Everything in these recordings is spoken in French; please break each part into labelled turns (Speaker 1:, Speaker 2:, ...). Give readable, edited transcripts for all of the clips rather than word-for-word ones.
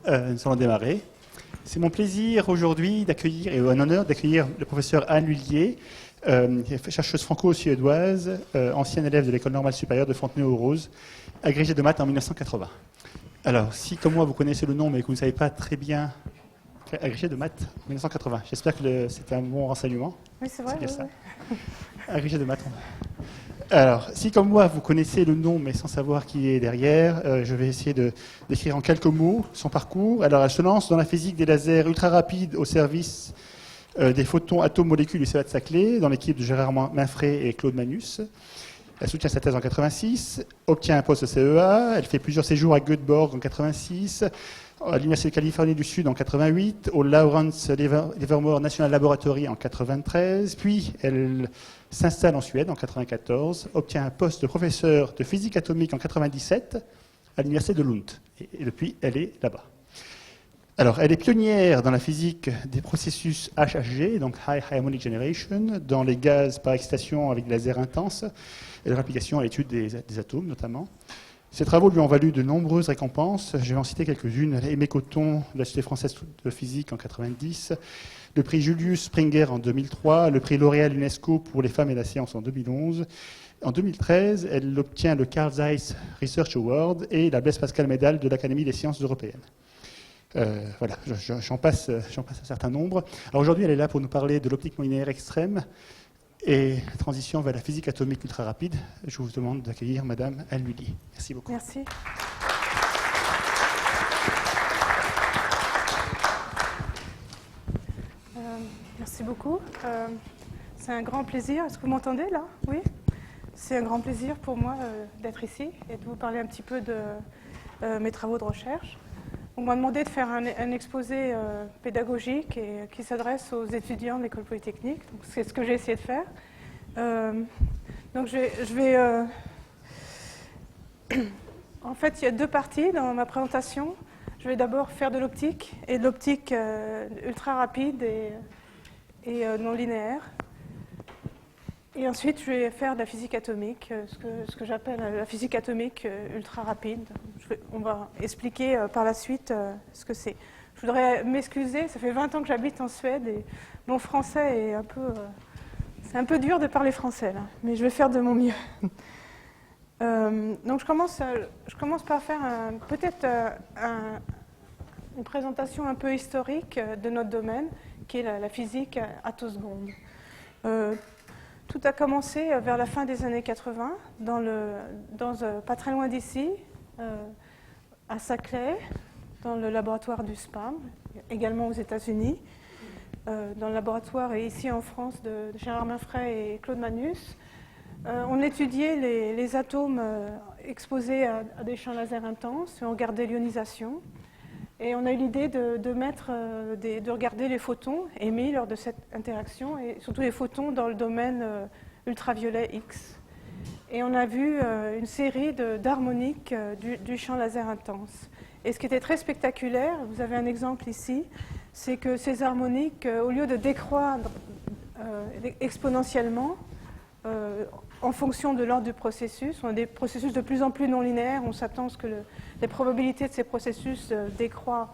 Speaker 1: Nous allons démarrer. C'est mon plaisir aujourd'hui d'accueillir, et un honneur d'accueillir le professeur Anne Lhuillier, chercheuse franco-suédoise, ancienne élève de l'École normale supérieure de Fontenay-aux-Roses, agrégée de maths en 1980. Alors, si comme moi vous connaissez le nom mais que vous ne savez pas très bien, agrégée de maths en 1980, j'espère que c'est un bon renseignement.
Speaker 2: Oui, c'est vrai.
Speaker 1: C'est bien
Speaker 2: Oui,
Speaker 1: ça.
Speaker 2: oui.
Speaker 1: Agrégée de maths. Alors, si comme moi vous connaissez le nom mais sans savoir qui est derrière, je vais essayer de décrire en quelques mots son parcours. Alors, elle se lance dans la physique des lasers ultra rapides au service des photons atomes-molécules du CEA de Saclay, dans l'équipe de Gérard Mainfray et Claude Manus. Elle soutient sa thèse en 86, obtient un poste au CEA, elle fait plusieurs séjours à Göteborg en 86, à l'Université de Californie du Sud en 88, au Lawrence Livermore National Laboratory en 93, puis elle s'installe en Suède en 94, obtient un poste de professeur de physique atomique en 97 à l'Université de Lund. Et depuis, elle est là-bas. Alors, elle est pionnière dans la physique des processus HHG, donc High Harmonic Generation, dans les gaz par excitation avec des lasers intenses, et leur application à l'étude des atomes notamment. Ses travaux lui ont valu de nombreuses récompenses. Je vais en citer quelques-unes. Aimé Cotton de la Société française de physique en 90, le prix Julius Springer en 2003, le prix L'Oréal UNESCO pour les femmes et la science en 2011. En 2013, elle obtient le Carl Zeiss Research Award et la Blaise Pascal Medal de l'Académie des sciences européennes. Voilà, j'en passe un certain nombre. Alors aujourd'hui, elle est là pour nous parler de l'optique non-linéaire extrême et transition vers la physique atomique ultra rapide. Je vous demande d'accueillir Madame Anne Lhuillier. Merci beaucoup.
Speaker 2: Merci. Merci beaucoup. C'est un grand plaisir. Est-ce que vous m'entendez là? Oui. C'est un grand plaisir pour moi d'être ici et de vous parler un petit peu de mes travaux de recherche. On m'a demandé de faire un exposé pédagogique et qui s'adresse aux étudiants de l'école polytechnique. C'est ce que j'ai essayé de faire. Donc je vais en fait, il y a deux parties dans ma présentation. Je vais d'abord faire de l'optique, et de l'optique ultra rapide et non linéaire. Et ensuite, je vais faire de la physique atomique, ce que j'appelle la physique atomique ultra rapide. On va expliquer par la suite ce que c'est. Je voudrais m'excuser, ça fait 20 ans que j'habite en Suède et mon français est un peu... c'est un peu dur de parler français, là, mais je vais faire de mon mieux. Donc je commence par faire peut-être une présentation un peu historique de notre domaine, qui est la physique attoseconde. Tout a commencé vers la fin des années 80, pas très loin d'ici, à Saclay, dans le laboratoire du SPAM, également aux États-Unis, dans le laboratoire et ici en France de Gérard Mainfray et Claude Manus. On étudiait les atomes exposés à des champs laser intenses, et on regardait l'ionisation. Et on a eu l'idée de regarder les photons émis lors de cette interaction, et surtout les photons dans le domaine ultraviolet X. Et on a vu une série d'harmoniques du champ laser intense. Et ce qui était très spectaculaire, vous avez un exemple ici, c'est que ces harmoniques, au lieu de décroître exponentiellement, en fonction de l'ordre du processus, on a des processus de plus en plus non linéaires, on s'attend à ce que les probabilités de ces processus décroît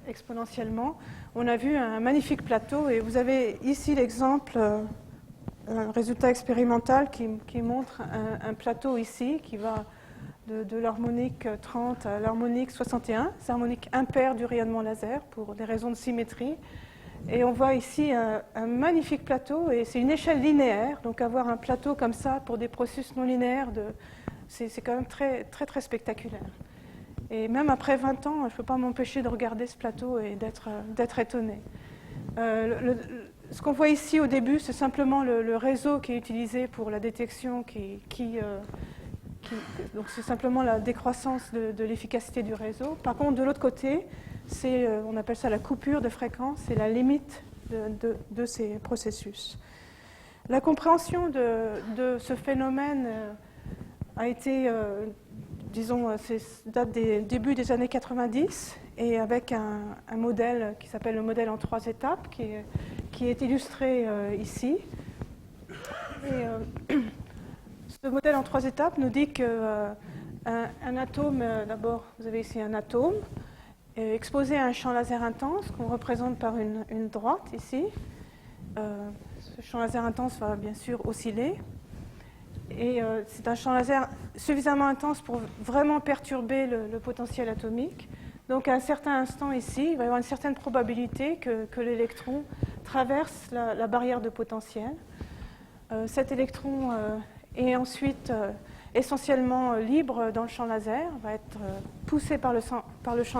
Speaker 2: exponentiellement. On a vu un magnifique plateau, et vous avez ici l'exemple, un résultat expérimental qui montre un plateau ici, qui va de l'harmonique 30 à l'harmonique 61, c'est l'harmonique impaire du rayonnement laser, pour des raisons de symétrie. Et on voit ici un magnifique plateau, et c'est une échelle linéaire, donc avoir un plateau comme ça pour des processus non linéaires, c'est quand même très, très, très spectaculaire. Et même après 20 ans, je ne peux pas m'empêcher de regarder ce plateau et d'être étonnée. Ce qu'on voit ici au début, c'est simplement le réseau qui est utilisé pour la détection, donc c'est simplement la décroissance de l'efficacité du réseau. Par contre, de l'autre côté, on appelle ça la coupure de fréquence, c'est la limite de ces processus. La compréhension de ce phénomène a été, date des débuts des années 90, et avec un modèle qui s'appelle le modèle en 3 étapes, qui est illustré ici. Et, ce modèle en 3 étapes nous dit qu'un atome, d'abord, vous avez ici un atome, exposé à un champ laser intense qu'on représente par une droite ici. Ce champ laser intense va bien sûr osciller. Et c'est un champ laser suffisamment intense pour vraiment perturber le potentiel atomique. Donc à un certain instant ici, il va y avoir une certaine probabilité que l'électron traverse la barrière de potentiel. Cet électron est ensuite essentiellement libre dans le champ laser, va être poussé par le champ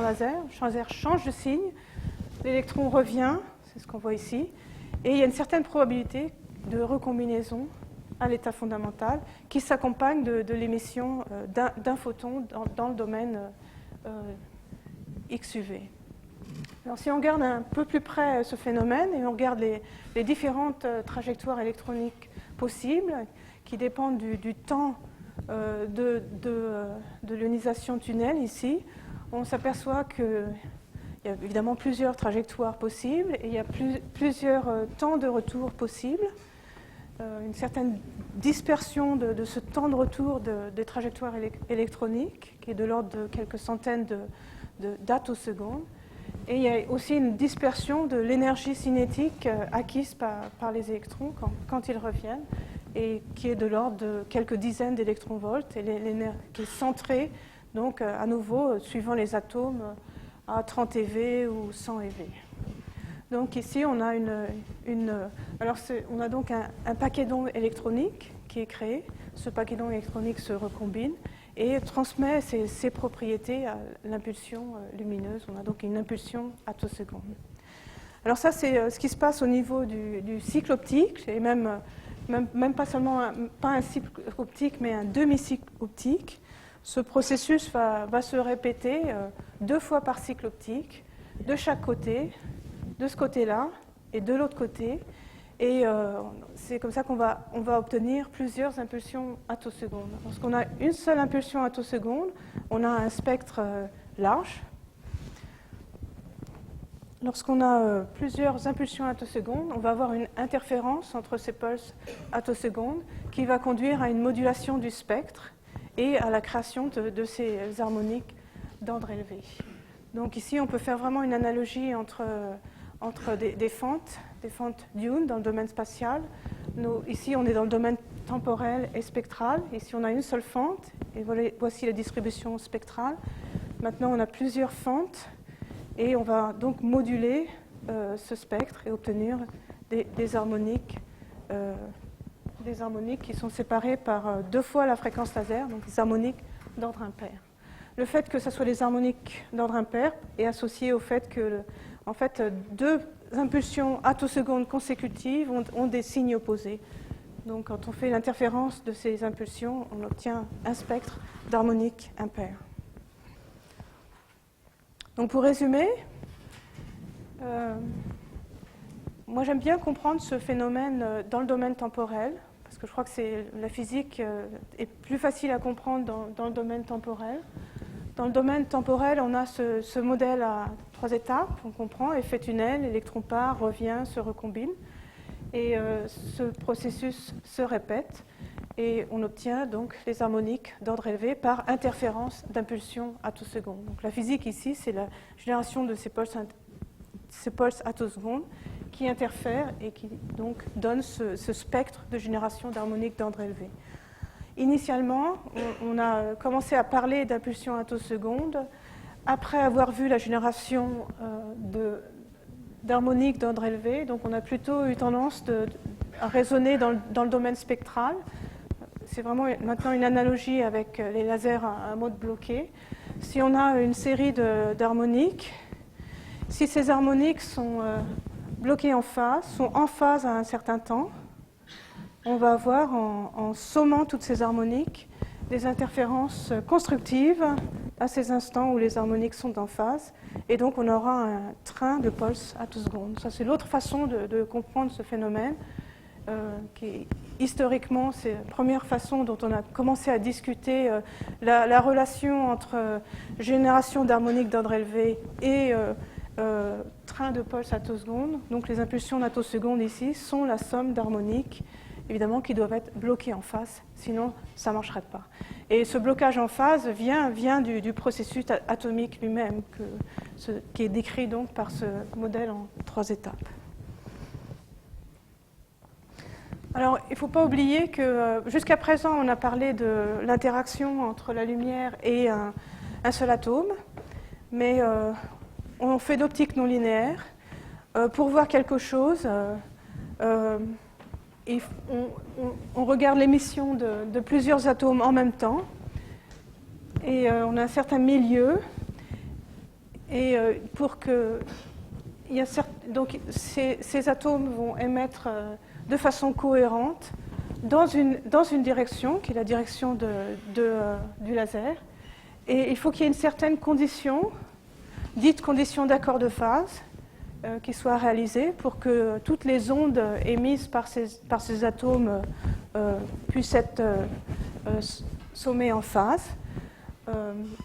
Speaker 2: laser. Le champ laser change de signe, l'électron revient, c'est ce qu'on voit ici, et il y a une certaine probabilité de recombinaison à l'état fondamental qui s'accompagne de l'émission d'un photon dans le domaine XUV. Alors si on regarde un peu plus près ce phénomène et on regarde les différentes trajectoires électroniques possibles qui dépendent du temps de l'ionisation tunnel ici, on s'aperçoit qu'il y a évidemment plusieurs trajectoires possibles et il y a plusieurs temps de retour possibles. Une certaine dispersion de ce temps de retour des trajectoires électroniques qui est de l'ordre de quelques centaines d'attosecondes. Et il y a aussi une dispersion de l'énergie cinétique acquise par les électrons quand ils reviennent et qui est de l'ordre de quelques dizaines d'électronvolts et qui est centrée donc à nouveau suivant les atomes à 30 eV ou 100 eV. Donc ici on a on a donc un paquet d'ondes électroniques qui est créé. Ce paquet d'ondes électroniques se recombine et transmet ses propriétés à l'impulsion lumineuse. On a donc une impulsion attoseconde. Alors ça, c'est ce qui se passe au niveau du cycle optique, et même pas seulement pas un cycle optique, mais un demi-cycle optique. Ce processus va se répéter 2 fois par cycle optique, de chaque côté, de ce côté-là et de l'autre côté. Et c'est comme ça qu'on va obtenir plusieurs impulsions attosecondes. Lorsqu'on a une seule impulsion attoseconde, on a un spectre large. Lorsqu'on a plusieurs impulsions attosecondes, on va avoir une interférence entre ces pulses attosecondes qui va conduire à une modulation du spectre et à la création de ces harmoniques d'ordre élevé. Donc ici, on peut faire vraiment une analogie entre des fentes Dune dans le domaine spatial. Ici, on est dans le domaine temporel et spectral. Ici, on a une seule fente, et voici la distribution spectrale. Maintenant, on a plusieurs fentes, et on va donc moduler ce spectre et obtenir des harmoniques qui sont séparées par 2 fois la fréquence laser, donc des harmoniques d'ordre impair. Le fait que ce soit des harmoniques d'ordre impair est associé au fait que, en fait, 2 impulsions attosecondes consécutives ont des signes opposés. Donc, quand on fait l'interférence de ces impulsions, on obtient un spectre d'harmonique impair. Donc, pour résumer, moi j'aime bien comprendre ce phénomène dans le domaine temporel, parce que je crois que la physique est plus facile à comprendre dans le domaine temporel. Dans le domaine temporel, on a ce modèle à 3 étapes. On comprend effet tunnel, électron part, revient, se recombine. Et ce processus se répète. Et on obtient donc les harmoniques d'ordre élevé par interférence d'impulsions attosecondes. Donc la physique ici, c'est la génération de ces pulses attosecondes qui interfèrent et qui donc donnent ce spectre de génération d'harmoniques d'ordre élevé. Initialement, on a commencé à parler d'impulsions attosecondes après avoir vu la génération d'harmoniques d'ordre élevé. Donc on a plutôt eu tendance à raisonner dans le domaine spectral. C'est vraiment maintenant une analogie avec les lasers à mode bloqué. Si on a une série d'harmoniques, si ces harmoniques sont bloquées en phase, sont en phase à un certain temps, on va avoir, en sommant toutes ces harmoniques, des interférences constructives à ces instants où les harmoniques sont en phase. Et donc, on aura un train de pulses attosecondes. Ça, c'est l'autre façon de comprendre ce phénomène, qui, historiquement, c'est la première façon dont on a commencé à discuter la relation entre génération d'harmoniques d'ordre élevé et train de pulses attosecondes. Donc, les impulsions d'attosecondes ici sont la somme d'harmoniques évidemment, qui doivent être bloqués en phase, sinon ça ne marcherait pas. Et ce blocage en phase vient du processus atomique lui-même, qui est décrit donc par ce modèle en 3 étapes. Alors, il ne faut pas oublier que jusqu'à présent, on a parlé de l'interaction entre la lumière et un seul atome, mais on fait d'optique non linéaire. Pour voir quelque chose, on regarde l'émission de plusieurs atomes en même temps, et on a un certain milieu, et pour que donc ces atomes vont émettre de façon cohérente dans une direction, qui est la direction du laser. Et il faut qu'il y ait une certaine condition, dite condition d'accord de phase, qui soit réalisée pour que toutes les ondes émises par ces atomes puissent être sommées en phase.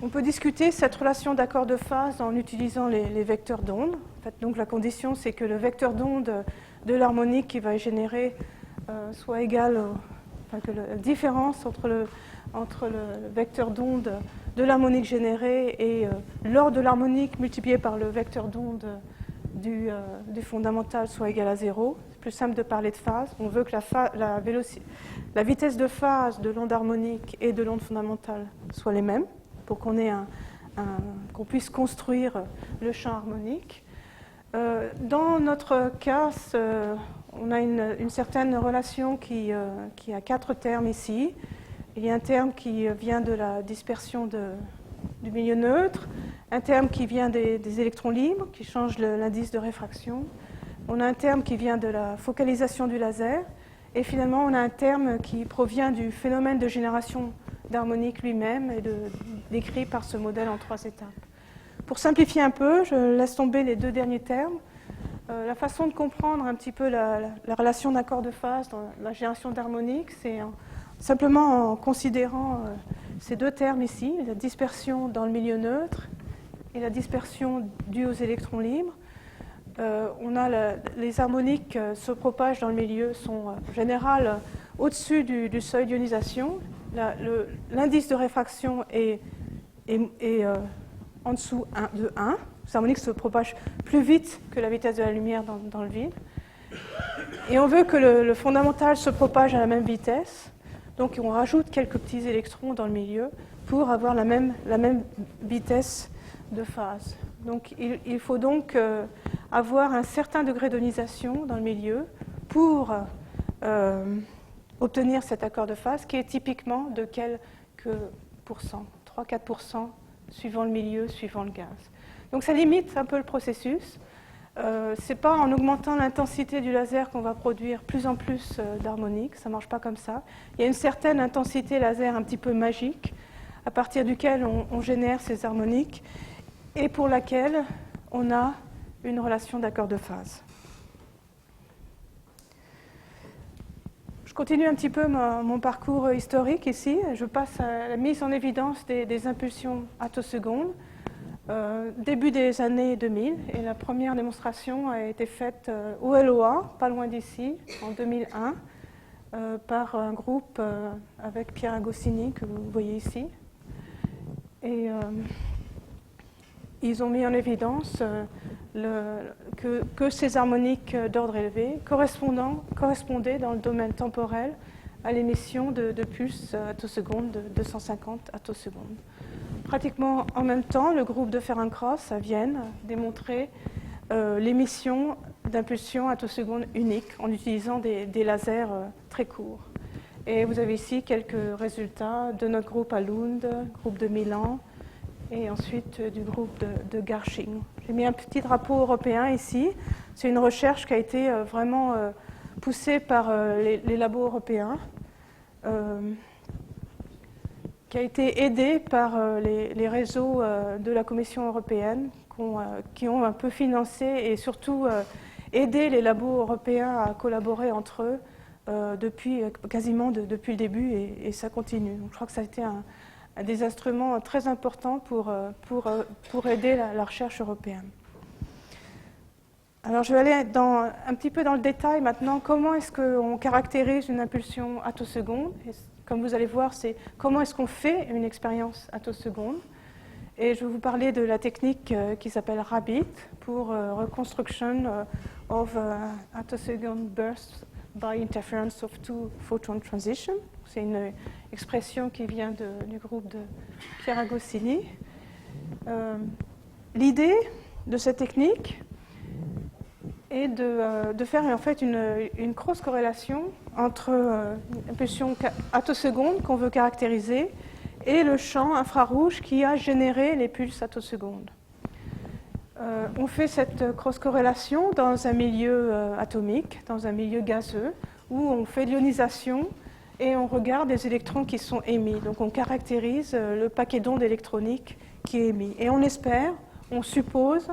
Speaker 2: On peut discuter cette relation d'accord de phase en utilisant les vecteurs d'ondes. En fait, donc la condition, c'est que le vecteur d'onde de l'harmonique qui va générer soit égal, enfin que la différence entre le vecteur d'onde de l'harmonique générée et l'ordre de l'harmonique multiplié par le vecteur d'onde du fondamental soit égal à 0. C'est plus simple de parler de phase. On veut que la vitesse de phase de l'onde harmonique et de l'onde fondamentale soient les mêmes pour qu'on puisse construire le champ harmonique. Dans notre cas, on a une certaine relation qui a 4 termes ici. Il y a un terme qui vient de la dispersion du milieu neutre, un terme qui vient des électrons libres, qui change l'indice de réfraction. On a un terme qui vient de la focalisation du laser. Et finalement, on a un terme qui provient du phénomène de génération d'harmonique lui-même et décrit par ce modèle en 3 étapes. Pour simplifier un peu, je laisse tomber les 2 derniers termes. La façon de comprendre un petit peu la relation d'accord de phase dans la génération d'harmonique, c'est simplement en considérant ces 2 termes ici, la dispersion dans le milieu neutre et la dispersion due aux électrons libres. On a les harmoniques se propagent dans le milieu, sont en général au-dessus du seuil d'ionisation. L'indice de réfraction est en dessous de 1. Les harmoniques se propagent plus vite que la vitesse de la lumière dans le vide. Et on veut que le fondamental se propage à la même vitesse. Donc on rajoute quelques petits électrons dans le milieu pour avoir la même vitesse de phase. Donc il faut donc avoir un certain degré d'ionisation dans le milieu pour obtenir cet accord de phase qui est typiquement de quelques pourcents, 3-4% suivant le milieu, suivant le gaz. Donc ça limite un peu le processus. Ce n'est pas en augmentant l'intensité du laser qu'on va produire plus en plus d'harmoniques, ça ne marche pas comme ça. Il y a une certaine intensité laser un petit peu magique, à partir duquel on génère ces harmoniques, et pour laquelle on a une relation d'accord de phase. Je continue un petit peu mon parcours historique ici. Je passe à la mise en évidence des impulsions attosecondes. Début des années 2000, et la première démonstration a été faite au LOA, pas loin d'ici, en 2001, par un groupe avec Pierre Agostini, que vous voyez ici. Et ils ont mis en évidence que ces harmoniques d'ordre élevé correspondaient dans le domaine temporel à l'émission de pulses attosecondes de 250 attosecondes. Pratiquement en même temps, le groupe de Ferencross à Vienne démontrait l'émission d'impulsions attosecondes uniques en utilisant des lasers très courts. Et vous avez ici quelques résultats de notre groupe à Lund, groupe de Milan, et ensuite du groupe de Garching. J'ai mis un petit drapeau européen ici. C'est une recherche qui a été vraiment poussée par les labos européens, qui a été aidée par les réseaux de la Commission européenne, qui ont un peu financé et surtout aidé les labos européens à collaborer entre eux quasiment depuis le début, et ça continue. Donc, je crois que ça a été un des instruments très importants pour aider la recherche européenne. Alors je vais aller un petit peu dans le détail maintenant. Comment est-ce qu'on caractérise une impulsion attoseconde? Comme vous allez voir, c'est comment est-ce qu'on fait une expérience attoseconde. Et je vais vous parler de la technique qui s'appelle RABIT pour Reconstruction of Attosecond Bursts by Interference of Two Photon Transition. C'est une expression qui vient du groupe de Pierre Agostini. L'idée de cette technique est de faire en fait une cross-corrélation entre l'impulsion attoseconde qu'on veut caractériser et le champ infrarouge qui a généré les pulses attosecondes. On fait cette cross-corrélation dans un milieu atomique, dans un milieu gazeux, où on fait l'ionisation et on regarde les électrons qui sont émis. Donc on caractérise le paquet d'ondes électroniques qui est émis. Et on espère, on suppose,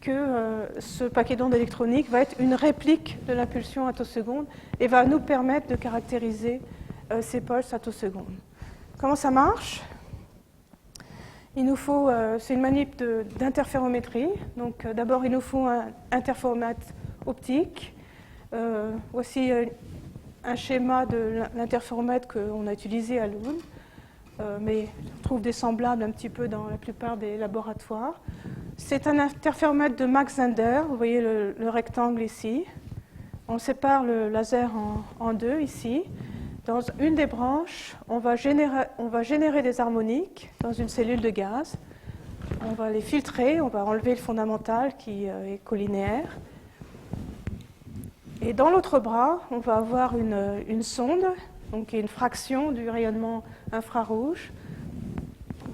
Speaker 2: que ce paquet d'ondes électroniques va être une réplique de l'impulsion attoseconde et va nous permettre de caractériser ces pulses attosecondes. Comment ça marche? Il nous faut, c'est une manip d'interférométrie. Donc d'abord, il nous faut un interféromètre optique. Voici un schéma de l'interféromètre qu'on a utilisé à Lund, mais on trouve des semblables un petit peu dans la plupart des laboratoires. C'est un interféromètre de Max Zehnder. Vous voyez le rectangle ici. On sépare le laser en deux ici. Dans une des branches, on va générer des harmoniques dans une cellule de gaz. On va les filtrer, on va enlever le fondamental qui est collinéaire. Et dans l'autre bras, on va avoir une sonde, donc une fraction du rayonnement infrarouge,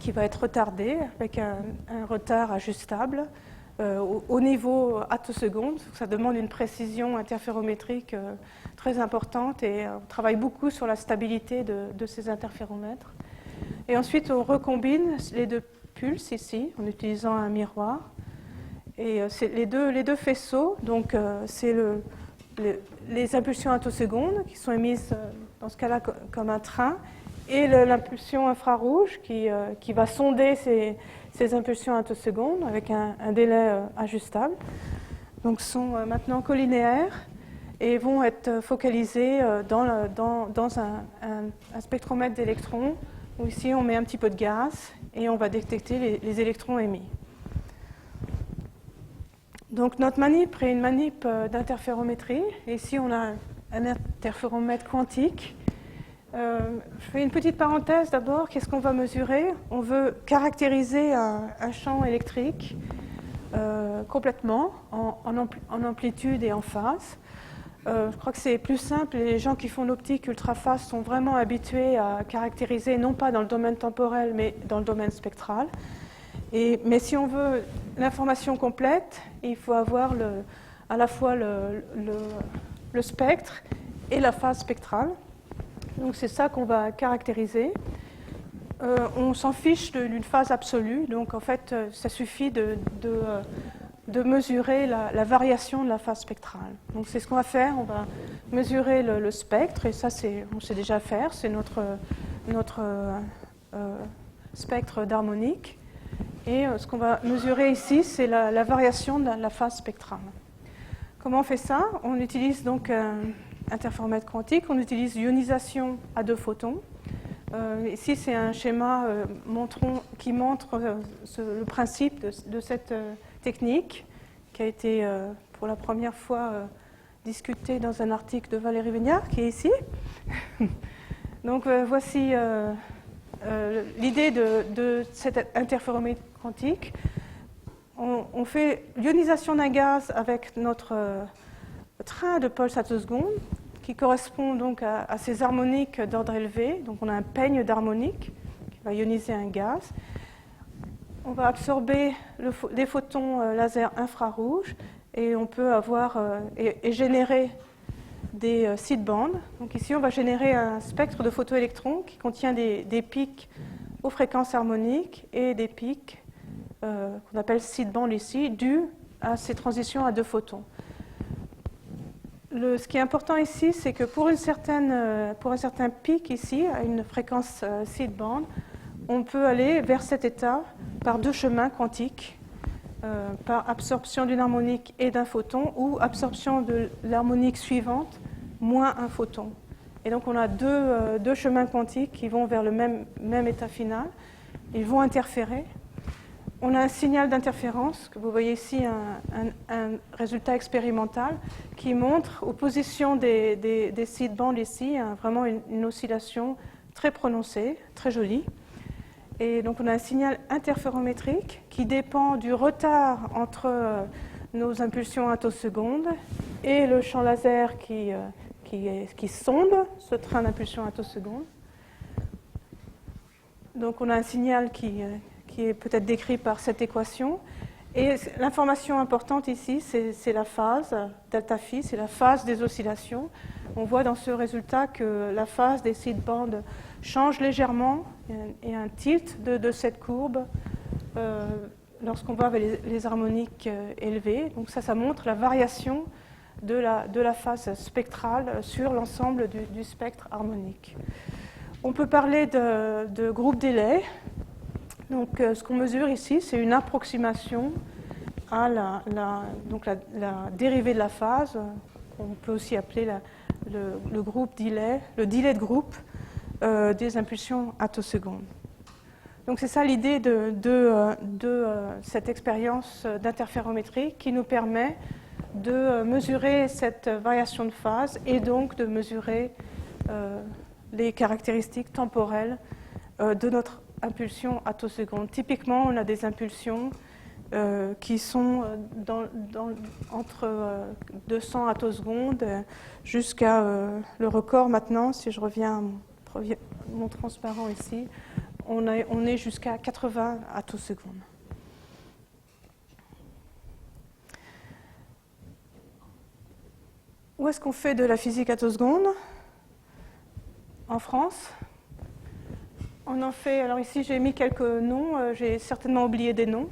Speaker 2: qui va être retardée avec un retard ajustable au niveau attoseconde. Ça demande une précision interférométrique très importante et on travaille beaucoup sur la stabilité de ces interféromètres. Et ensuite, on recombine les deux pulses ici en utilisant un miroir. Et les deux faisceaux, donc c'est les impulsions attosecondes qui sont émises dans ce cas-là comme un train et l'impulsion infrarouge qui va sonder ces impulsions attosecondes avec un délai ajustable. Donc sont maintenant collinéaires et vont être focalisés dans un spectromètre d'électrons où ici on met un petit peu de gaz et on va détecter les électrons émis. Donc notre manip est une manip d'interférométrie. Et ici on a un interféromètre quantique. Je fais une petite parenthèse d'abord. Qu'est-ce qu'on va mesurer? On veut caractériser un champ électrique complètement en amplitude et en phase. Je crois que c'est plus simple. Les gens qui font l'optique ultra-phase sont vraiment habitués à caractériser non pas dans le domaine temporel mais dans le domaine spectral. Mais si on veut l'information complète, il faut avoir à la fois le spectre et la phase spectrale. Donc c'est ça qu'on va caractériser. On s'en fiche d'une phase absolue, donc en fait ça suffit de mesurer la variation de la phase spectrale. Donc c'est ce qu'on va faire, on va mesurer le spectre, et ça on sait déjà faire, c'est notre spectre d'harmonique. Et ce qu'on va mesurer ici, c'est la variation de la phase spectrale. Comment on fait ça? On utilise donc un interféromètre quantique, on utilise l'ionisation à deux photons. Ici, c'est un schéma qui montre le principe de cette technique qui a été pour la première fois discuté dans un article de Valérie Vignard, qui est ici. Donc voici l'idée de cet interféromètre quantique. On fait l'ionisation d'un gaz avec notre train de pulses attosecondes qui correspond donc à ces harmoniques d'ordre élevé. Donc on a un peigne d'harmoniques qui va ioniser un gaz. On va absorber des photons laser infrarouges et on peut avoir et générer des sidebands. Donc ici on va générer un spectre de photoélectrons qui contient des pics aux fréquences harmoniques et des pics qu'on appelle sidebands ici, dus à ces transitions à deux photons. Ce qui est important ici, c'est que pour un certain pic ici, à une fréquence sideband, on peut aller vers cet état par deux chemins quantiques. par absorption d'une harmonique et d'un photon, ou absorption de l'harmonique suivante moins un photon. Et donc on a deux chemins quantiques qui vont vers le même état final. Ils vont interférer. On a un signal d'interférence, que vous voyez ici, un résultat expérimental qui montre, aux positions des seed bands ici, vraiment une oscillation très prononcée, très jolie. Et donc on a un signal interférométrique qui dépend du retard entre nos impulsions attosecondes et le champ laser qui sonde ce train d'impulsion attoseconde. Donc on a un signal qui est peut-être décrit par cette équation. Et l'information importante ici, c'est la phase, delta phi, c'est la phase des oscillations. On voit dans ce résultat que la phase des seed bands change légèrement, et un tilt de cette courbe lorsqu'on va vers les harmoniques élevées. Donc ça montre la variation de la phase spectrale sur l'ensemble du spectre harmonique. On peut parler de groupe délai. Donc ce qu'on mesure ici, c'est une approximation à la dérivée de la phase. On peut aussi appeler le groupe delay, le delay de groupe des impulsions attosecondes. Donc c'est ça l'idée de cette expérience d'interférométrie qui nous permet de mesurer cette variation de phase et donc de mesurer les caractéristiques temporelles de notre impulsion attoseconde. Typiquement, on a des impulsions qui sont entre 200 attosecondes jusqu'à le record maintenant, si je reviens à mon transparent ici, on est jusqu'à 80 attosecondes. Où est-ce qu'on fait de la physique attoseconde? En France. On en fait, alors ici j'ai mis quelques noms, j'ai certainement oublié des noms,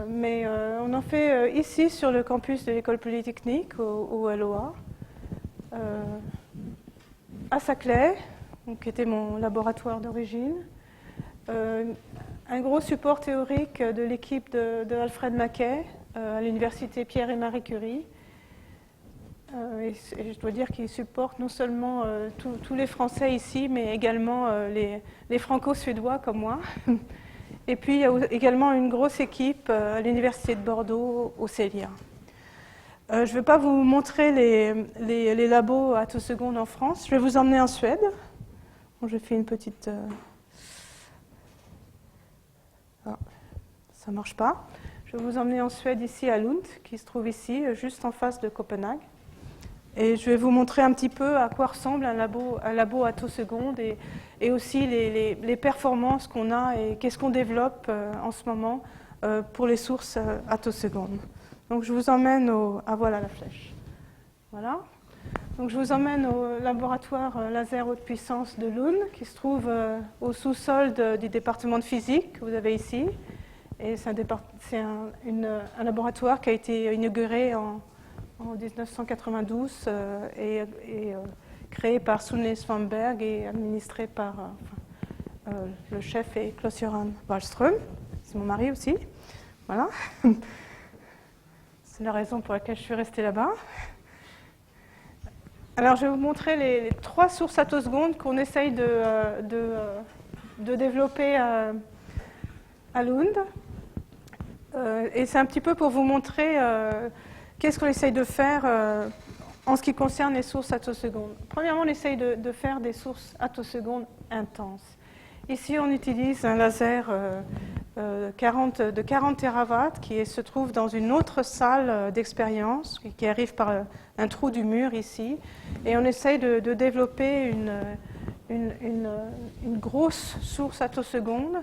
Speaker 2: mais on en fait ici sur le campus de l'école polytechnique au LOA, à Saclay, qui était mon laboratoire d'origine, un gros support théorique de l'équipe de Alfred Mackay à l'université Pierre et Marie Curie. Et je dois dire qu'il supporte non seulement tous les Français ici, mais également les franco-suédois comme moi. Et puis il y a également une grosse équipe à l'université de Bordeaux, au CELIA. Je ne vais pas vous montrer les labos attosecondes en France. Je vais vous emmener en Suède. Bon, je fais une petite... Ah, ça ne marche pas. Je vais vous emmener en Suède, ici à Lund, qui se trouve ici, juste en face de Copenhague. Et je vais vous montrer un petit peu à quoi ressemble un labo attoseconde et aussi les performances qu'on a et qu'est-ce qu'on développe en ce moment pour les sources attosecondes. Donc je vous emmène Ah voilà la flèche. Voilà. Donc je vous emmène au laboratoire laser haute puissance de Lund, qui se trouve au sous-sol du département de physique que vous avez ici. Et c'est un laboratoire qui a été inauguré en 1992 et créé par Sune Svanberg et administré par le chef est Claes-Göran Wahlström. C'est mon mari aussi. Voilà. C'est la raison pour laquelle je suis restée là-bas. Alors, je vais vous montrer les 3 sources attosecondes qu'on essaye de développer à Lund. Et c'est un petit peu pour vous montrer qu'est-ce qu'on essaye de faire en ce qui concerne les sources attosecondes. Premièrement, on essaye de faire des sources attosecondes intenses. Ici, on utilise un laser de 40 TeV qui se trouve dans une autre salle d'expérience, qui arrive par un trou du mur ici. Et on essaye de développer une grosse source attoseconde.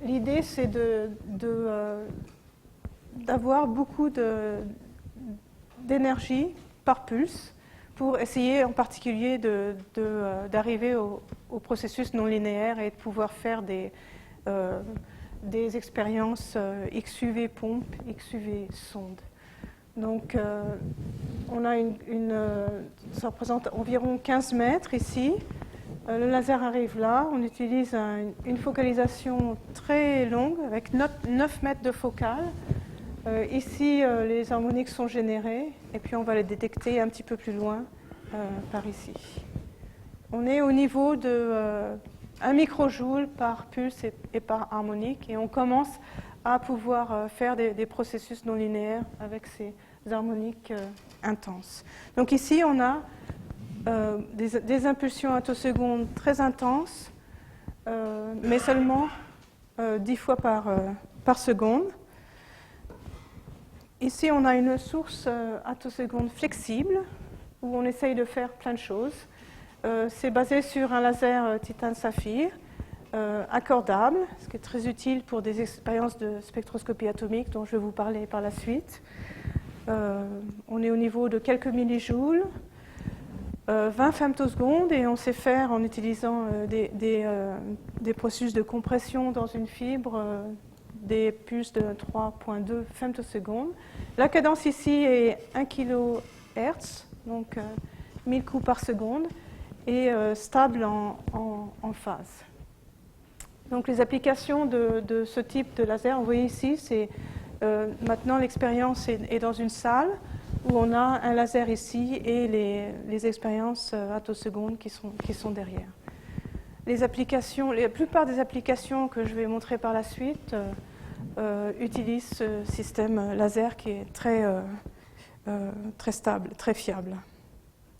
Speaker 2: L'idée, c'est d'avoir beaucoup d'énergie par pulse pour essayer en particulier d'arriver au processus non linéaire et de pouvoir faire des expériences XUV pompe, XUV sonde. Donc on a ça représente environ 15 mètres ici. Le laser arrive là, on utilise une focalisation très longue avec 9 mètres de focale. Ici, les harmoniques sont générées et puis on va les détecter un petit peu plus loin par ici. On est au niveau de 1 microjoule par pulse et par harmonique et on commence à pouvoir faire des processus non linéaires avec ces harmoniques intenses. Donc ici, on a des impulsions attosecondes très intenses, mais seulement 10 fois par seconde. Ici, on a une source attoseconde flexible où on essaye de faire plein de choses. C'est basé sur un laser titane-saphir accordable, ce qui est très utile pour des expériences de spectroscopie atomique dont je vais vous parler par la suite. On est au niveau de quelques millijoules, 20 femtosecondes, et on sait faire en utilisant des processus de compression dans une fibre des pulses de 3,2 femtosecondes. La cadence ici est 1 kHz, donc 1000 coups par seconde, et stable en phase. Donc les applications de ce type de laser, vous voyez ici, c'est maintenant l'expérience est dans une salle où on a un laser ici et les expériences attosecondes qui sont derrière. La plupart des applications que je vais montrer par la suite utilisent ce système laser qui est très stable, très fiable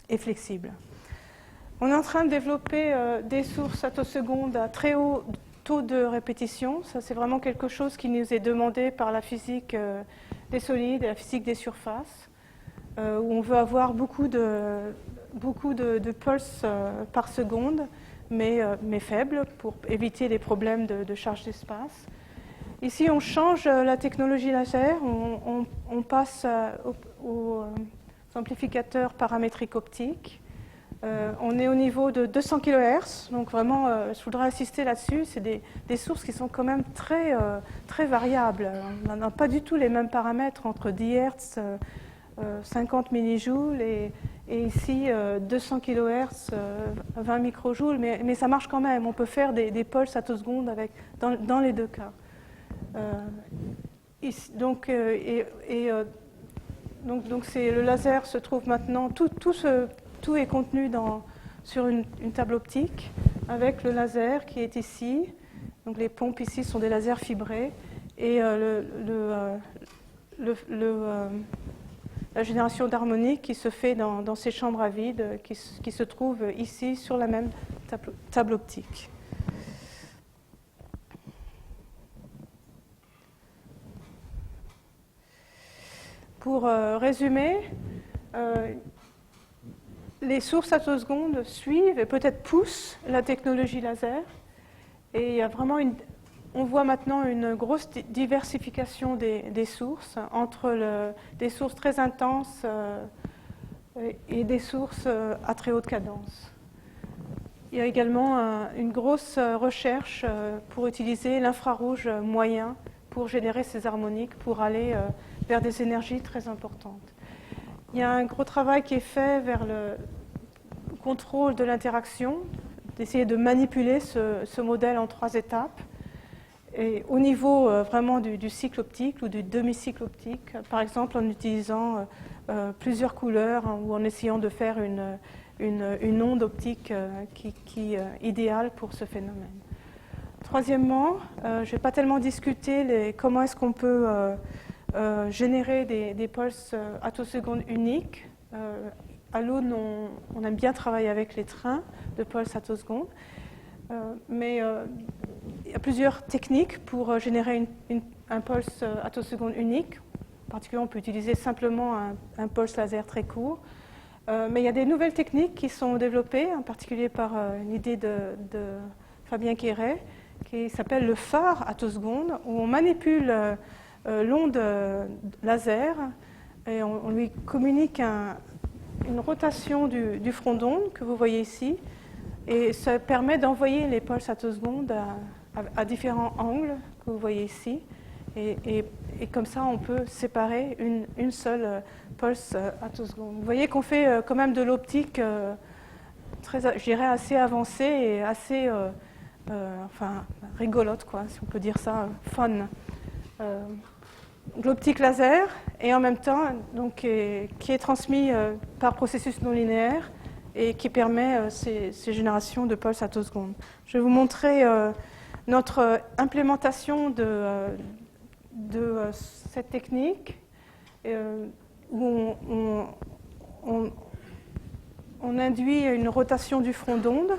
Speaker 2: et flexible. On est en train de développer des sources attosecondes à très haut taux de répétition. Ça, c'est vraiment quelque chose qui nous est demandé par la physique des solides et la physique des surfaces, où on veut avoir beaucoup de pulses par seconde, mais faibles, pour éviter les problèmes de charge d'espace. Ici, on change la technologie laser, on passe aux amplificateurs paramétriques optiques. On est au niveau de 200 kHz, donc vraiment, je voudrais insister là-dessus, c'est des sources qui sont quand même très variables. On n'a pas du tout les mêmes paramètres entre 10 Hz, 50 millijoules et ici 200 kHz, 20 microjoules, mais ça marche quand même. On peut faire des pulses attosecondes dans les deux cas. Donc le laser se trouve maintenant, tout est contenu sur une table optique avec le laser qui est ici. Donc les pompes ici sont des lasers fibrés et la génération d'harmoniques qui se fait dans ces chambres à vide qui se trouvent ici sur la même table optique. Pour résumer, les sources attosecondes suivent et peut-être poussent la technologie laser. Et il y a vraiment on voit maintenant une grosse diversification des sources, entre des sources très intenses et des sources à très haute cadence. Il y a également une grosse recherche pour utiliser l'infrarouge moyen pour générer ces harmoniques, pour aller vers des énergies très importantes. Il y a un gros travail qui est fait vers le contrôle de l'interaction, d'essayer de manipuler ce modèle en 3 étapes. Et au niveau vraiment du cycle optique ou du demi-cycle optique, par exemple en utilisant plusieurs couleurs ou en essayant de faire une onde optique qui est idéale pour ce phénomène. Troisièmement, je ne vais pas tellement discuter comment est-ce qu'on peut générer des pulses attosecondes uniques. À l'Aune, on aime bien travailler avec les trains de pulses attosecondes, mais il y a plusieurs techniques pour générer un pulse attoseconde unique. En particulier, on peut utiliser simplement un pulse laser très court. Mais il y a des nouvelles techniques qui sont développées, en particulier par une idée de Fabien Quéret, qui s'appelle le phare attoseconde, où on manipule l'onde laser et on lui communique une rotation du front d'onde que vous voyez ici, et ça permet d'envoyer les pulses attosecondes à différents angles que vous voyez ici, et comme ça on peut séparer une seule pulse attoseconde. Vous voyez qu'on fait quand même de l'optique je dirais assez avancée et assez rigolote, quoi, si on peut dire ça, fun. L'optique laser, et en même temps, donc, qui est transmis par processus non linéaire et qui permet ces générations de pulses attosecondes. Je vais vous montrer notre implémentation de cette technique où on induit une rotation du front d'onde.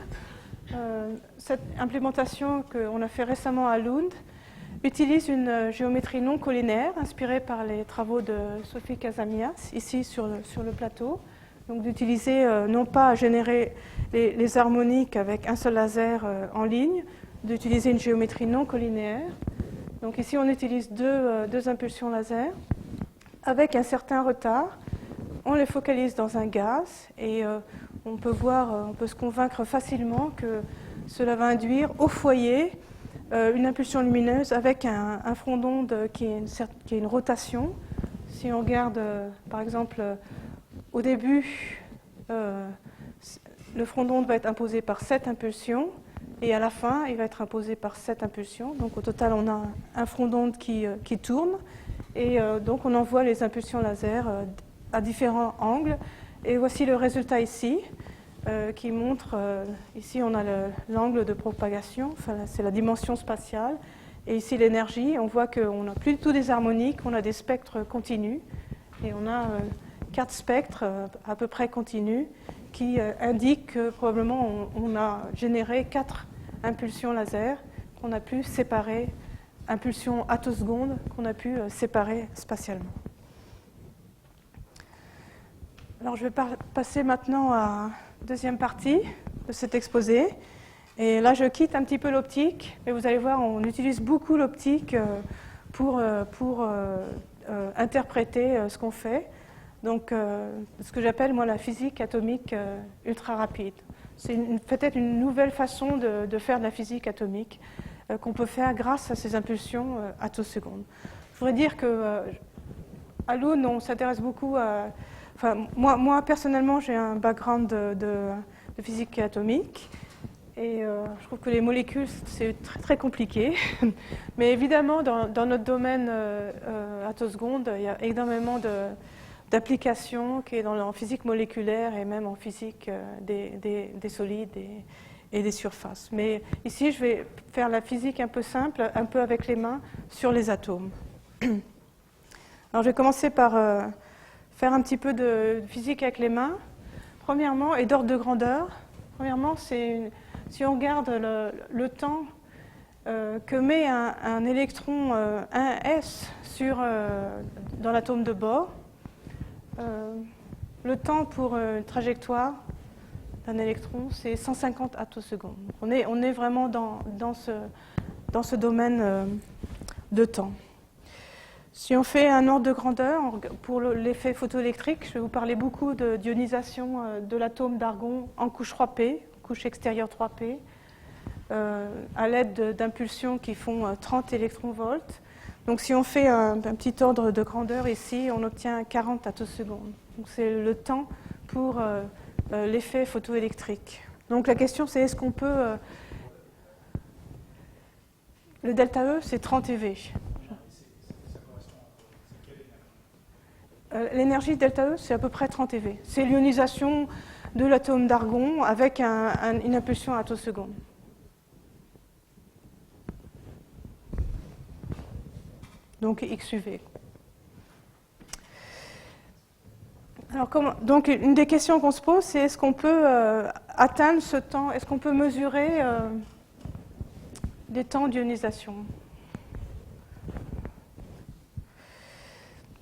Speaker 2: Cette implémentation qu'on a fait récemment à Lund utilise une géométrie non collinéaire inspirée par les travaux de Sophie Casamias, ici sur le plateau. Donc d'utiliser non pas à générer les harmoniques avec un seul laser en ligne, d'utiliser une géométrie non collinéaire. Donc ici on utilise deux impulsions laser avec un certain retard. On les focalise dans un gaz et on peut se convaincre facilement que cela va induire au foyer une impulsion lumineuse avec un front d'onde qui a une rotation. Si on regarde par exemple au début, le front d'onde va être imposé par 7 impulsions et à la fin il va être imposé par 7 impulsions. Donc au total on a un front d'onde qui tourne et donc on envoie les impulsions laser à différents angles. Et voici le résultat ici. Qui montre, ici on a l'angle de propagation, c'est la dimension spatiale, et ici l'énergie. On voit qu'on n'a plus du tout des harmoniques, on a des spectres continus, et on a 4 spectres à peu près continus qui indiquent que probablement on a généré 4 impulsions laser qu'on a pu séparer, impulsions attosecondes qu'on a pu séparer spatialement. Alors je vais passer maintenant à deuxième partie de cet exposé. Et là, je quitte un petit peu l'optique. Et vous allez voir, on utilise beaucoup l'optique pour interpréter ce qu'on fait. Donc, ce que j'appelle, moi, la physique atomique ultra rapide. C'est peut-être une nouvelle façon de faire de la physique atomique qu'on peut faire grâce à ces impulsions attosecondes. Je voudrais dire qu'à Lund, on s'intéresse beaucoup à... Enfin, moi, personnellement, j'ai un background de physique atomique et je trouve que les molécules, c'est très, très compliqué. Mais évidemment, dans notre domaine attoseconde, il y a énormément d'applications qui est en physique moléculaire et même en physique des solides et des surfaces. Mais ici, je vais faire la physique un peu simple, un peu avec les mains, sur les atomes. Alors, je vais commencer par... faire un petit peu de physique avec les mains, premièrement, et d'ordre de grandeur. Premièrement, si on regarde le temps que met un électron 1s dans l'atome de Bohr, le temps pour une trajectoire d'un électron, c'est 150 attosecondes. On est vraiment dans ce domaine de temps. Si on fait un ordre de grandeur, pour l'effet photoélectrique, je vais vous parler beaucoup d'ionisation de l'atome d'argon en couche 3p, couche extérieure 3p, à l'aide d'impulsions qui font 30 électronvolts. Donc si on fait un petit ordre de grandeur ici, on obtient 40 attosecondes. Donc c'est le temps pour l'effet photoélectrique. Donc la question c'est est-ce qu'on peut... le delta E c'est 30 eV. L'énergie delta E, c'est à peu près 30 eV. C'est l'ionisation de l'atome d'argon avec une impulsion attoseconde. Donc XUV. Alors, donc une des questions qu'on se pose, c'est est-ce qu'on peut atteindre ce temps, est-ce qu'on peut mesurer des temps d'ionisation ?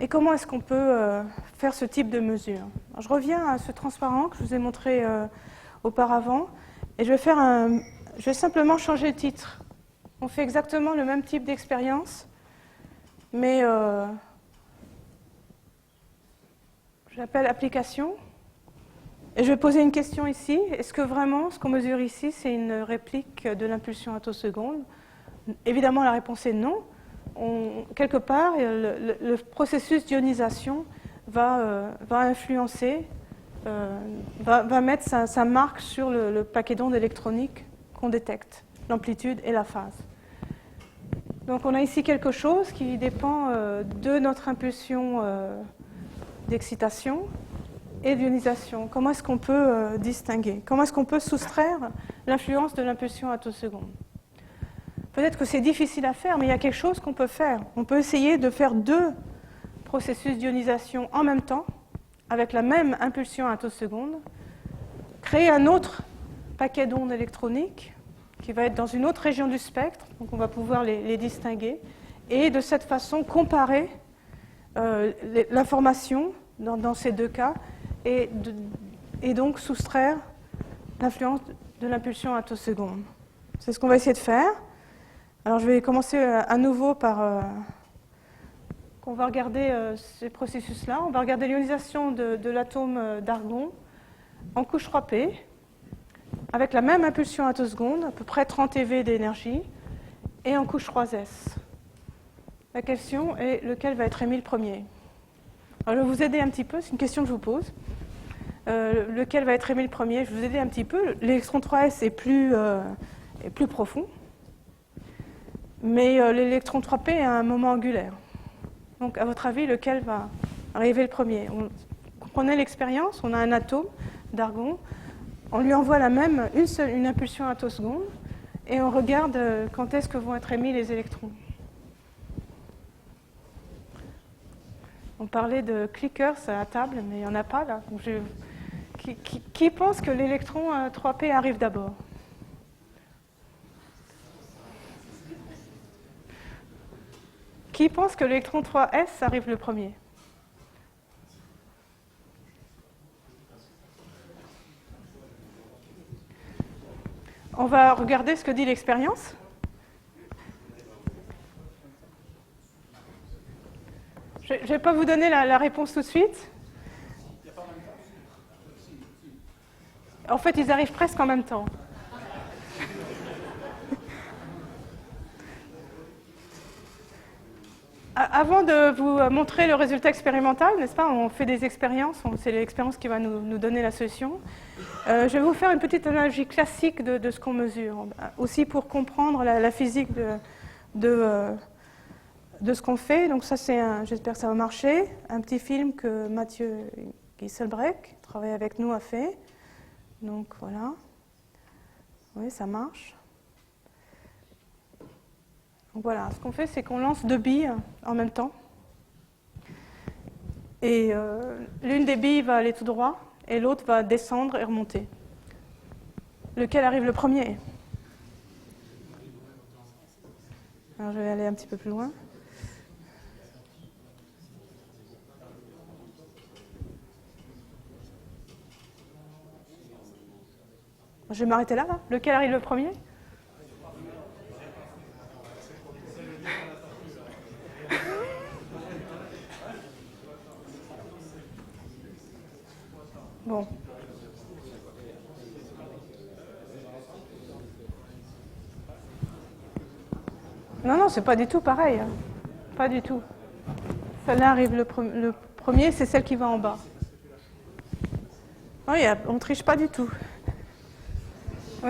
Speaker 2: Et comment est-ce qu'on peut faire ce type de mesure ? Alors, je reviens à ce transparent que je vous ai montré auparavant, et je vais simplement changer le titre. On fait exactement le même type d'expérience, mais je l'appelle application. Et je vais poser une question ici. Est-ce que vraiment ce qu'on mesure ici, c'est une réplique de l'impulsion attoseconde ? Évidemment, la réponse est non. Quelque part, le processus d'ionisation va influencer va mettre sa marque sur le paquet d'ondes électroniques qu'on détecte, l'amplitude et la phase. Donc on a ici quelque chose qui dépend de notre impulsion d'excitation et d'ionisation. Comment est-ce qu'on peut distinguer? Comment est-ce qu'on peut soustraire l'influence de l'impulsion attoseconde? Peut-être que c'est difficile à faire, mais il y a quelque chose qu'on peut faire. On peut essayer de faire 2 processus d'ionisation en même temps, avec la même impulsion attoseconde, créer un autre paquet d'ondes électroniques qui va être dans une autre région du spectre, donc on va pouvoir les distinguer, et de cette façon comparer l'information dans ces 2 cas, et donc soustraire l'influence de l'impulsion attoseconde. C'est ce qu'on va essayer de faire. Alors je vais commencer à nouveau par... on va regarder ces processus-là. On va regarder l'ionisation de l'atome d'argon en couche 3p, avec la même impulsion attoseconde, à peu près 30 eV d'énergie, et en couche 3s. La question est lequel va être émis le premier. Alors, je vais vous aider un petit peu, c'est une question que je vous pose. Lequel va être émis le premier? Je vais vous aider un petit peu. L'électron 3s est plus profond, mais l'électron 3p a un moment angulaire. Donc, à votre avis, lequel va arriver le premier? Comprenez l'expérience, on a un atome d'argon, on lui envoie une impulsion attoseconde, et on regarde quand est-ce que vont être émis les électrons. On parlait de clickers à la table, mais il n'y en a pas là. Donc qui pense que l'électron 3p arrive d'abord? Qui pense que l'électron 3s arrive le premier? On va regarder ce que dit l'expérience. Je ne vais pas vous donner la réponse tout de suite. En fait, ils arrivent presque en même temps. Avant de vous montrer le résultat expérimental, n'est-ce pas, on fait des expériences, c'est l'expérience qui va nous donner la solution. Je vais vous faire une petite analogie classique de ce qu'on mesure, aussi pour comprendre la physique de ce qu'on fait. Donc ça, j'espère que ça va marcher, un petit film que Mathieu Gisselbrecht, qui travaille avec nous, a fait. Donc voilà, oui, ça marche. Donc voilà, ce qu'on fait, c'est qu'on lance 2 billes en même temps. Et l'une des billes va aller tout droit, et l'autre va descendre et remonter. Lequel arrive le premier? Alors je vais aller un petit peu plus loin. Je vais m'arrêter là. Lequel arrive le premier? Bon. Non, c'est pas du tout pareil. Hein. Pas du tout. Celle-là arrive le premier, c'est celle qui va en bas. Oui, on ne triche pas du tout.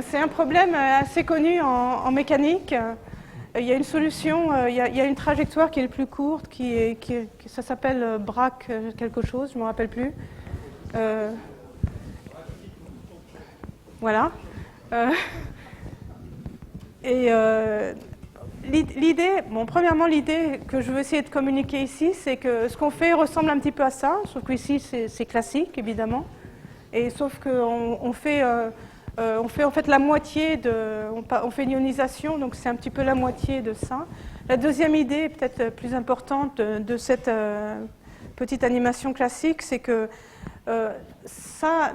Speaker 2: C'est un problème assez connu en mécanique. Il y a une solution, il y a une trajectoire qui est plus courte, ça s'appelle Bragg quelque chose, je ne me rappelle plus. Voilà. L'idée, premièrement, l'idée que je veux essayer de communiquer ici, c'est que ce qu'on fait ressemble un petit peu à ça, sauf qu'ici c'est classique, évidemment. Et sauf qu'on fait en fait la moitié on fait une ionisation, donc c'est un petit peu la moitié de ça. La deuxième idée, peut-être plus importante de cette petite animation classique, c'est que ça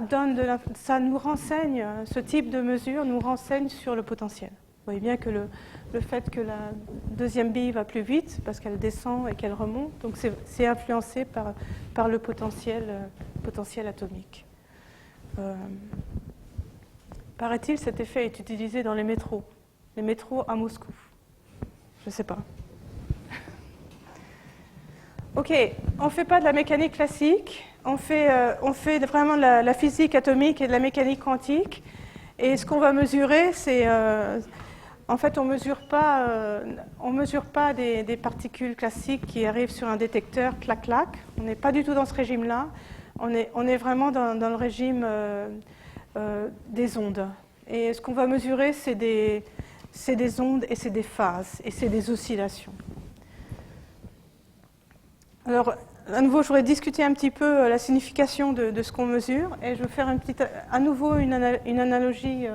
Speaker 2: nous renseigne, ce type de mesure nous renseigne sur le potentiel. Vous voyez bien que le fait que la deuxième bille va plus vite, parce qu'elle descend et qu'elle remonte, donc c'est influencé par le potentiel atomique. Paraît-il, cet effet est utilisé dans les métros à Moscou. Je ne sais pas. Ok, on ne fait pas de la mécanique classique, on fait vraiment la physique atomique et de la mécanique quantique. Et ce qu'on va mesurer, c'est... en fait, on ne mesure pas des particules classiques qui arrivent sur un détecteur, clac-clac. On n'est pas du tout dans ce régime-là. On est vraiment dans le régime des ondes. Et ce qu'on va mesurer, c'est des ondes et c'est des phases et c'est des oscillations. Alors, à nouveau, je voudrais discuter un petit peu la signification de ce qu'on mesure. Et je vais faire à nouveau une analogie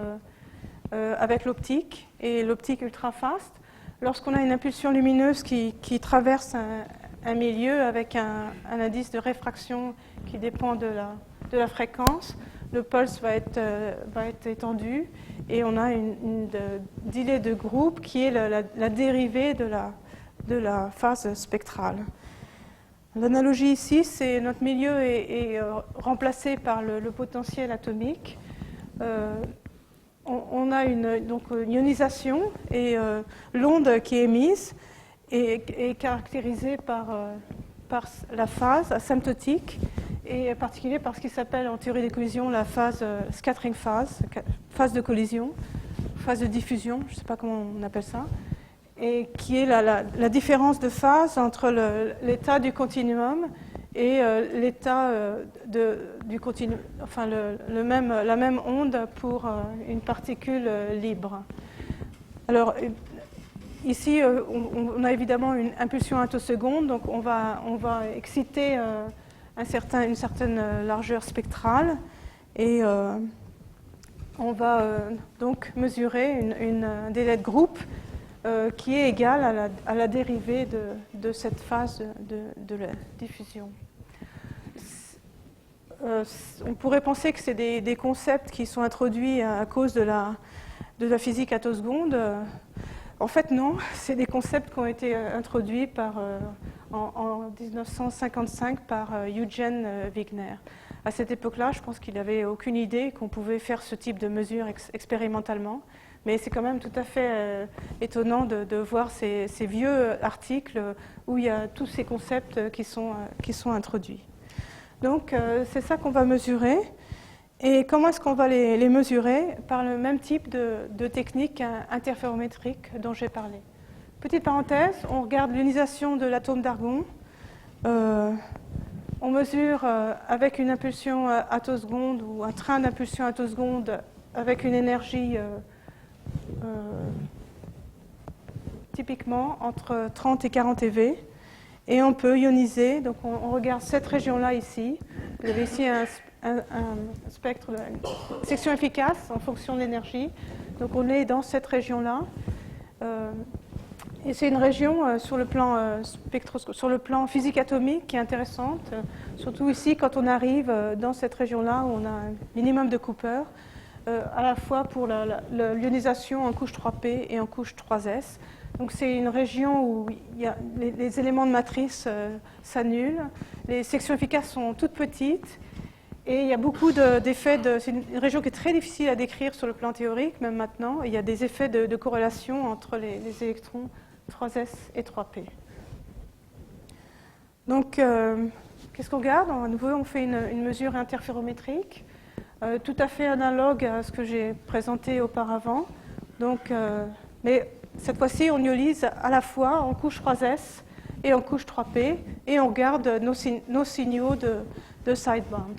Speaker 2: avec l'optique et l'optique ultra-fast. Lorsqu'on a une impulsion lumineuse qui traverse un milieu avec un indice de réfraction qui dépend de la fréquence, le pulse va être étendu et on a une delay de groupe qui est la dérivée de la phase spectrale. L'analogie ici, c'est notre milieu est remplacé par le potentiel atomique. On a une ionisation et l'onde qui est émise est caractérisée par la phase asymptotique et en particulier par ce qui s'appelle en théorie des collisions la phase scattering phase, phase de collision, phase de diffusion, je ne sais pas comment on appelle ça, et qui est la différence de phase entre l'état du continuum et l'état du continuum, enfin la même onde pour une particule libre. Alors ici, on a évidemment une impulsion attoseconde, donc on va exciter une certaine largeur spectrale et on va donc mesurer un délai de groupe qui est égal à la dérivée de cette phase de la diffusion. On pourrait penser que c'est des concepts qui sont introduits à cause de la physique attoseconde. En fait, non, c'est des concepts qui ont été introduits en 1955 par Eugen Wigner. À cette époque-là, je pense qu'il n'avait aucune idée qu'on pouvait faire ce type de mesures expérimentalement. Mais c'est quand même tout à fait étonnant de voir ces vieux articles où il y a tous ces concepts qui sont introduits. Donc, c'est ça qu'on va mesurer. Et comment est-ce qu'on va les mesurer? Par le même type de technique interférométrique dont j'ai parlé. Petite parenthèse, on regarde l'ionisation de l'atome d'argon. On mesure avec une impulsion attoseconde ou un train d'impulsion attoseconde avec une énergie typiquement entre 30 et 40 eV. Et on peut ioniser, donc on regarde cette région-là ici. Vous avez ici un spectre de section efficace en fonction de l'énergie. Donc on est dans cette région-là. Et c'est une région sur le plan physique atomique qui est intéressante, surtout ici quand on arrive dans cette région-là où on a un minimum de Cooper, à la fois pour l'ionisation en couche 3P et en couche 3S. Donc c'est une région où les éléments de matrice s'annulent, les sections efficaces sont toutes petites et il y a beaucoup d'effets. C'est une région qui est très difficile à décrire sur le plan théorique, même maintenant. Il y a des effets de corrélation entre les électrons 3S et 3P. Donc qu'est-ce qu'on regarde? À nouveau, on fait une mesure interférométrique, tout à fait analogue à ce que j'ai présenté auparavant. Donc, mais cette fois-ci, on ionise à la fois en couche 3S et en couche 3P, et on regarde nos signaux de sideband.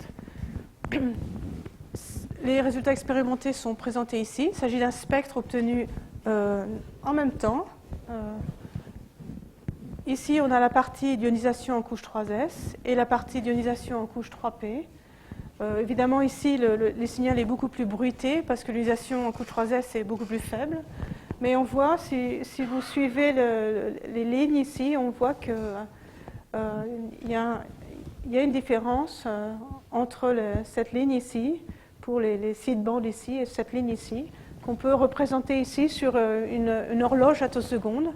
Speaker 2: Les résultats expérimentés sont présentés ici. Il s'agit d'un spectre obtenu en même temps. Ici, on a la partie d'ionisation en couche 3S et la partie d'ionisation en couche 3P. Évidemment, ici, le signal est beaucoup plus bruité parce que l'ionisation en couche 3S est beaucoup plus faible. Mais on voit, si vous suivez les lignes ici, on voit qu'il y a une différence entre cette ligne ici, pour les sidebands ici, et cette ligne ici, qu'on peut représenter ici sur une horloge attoseconde.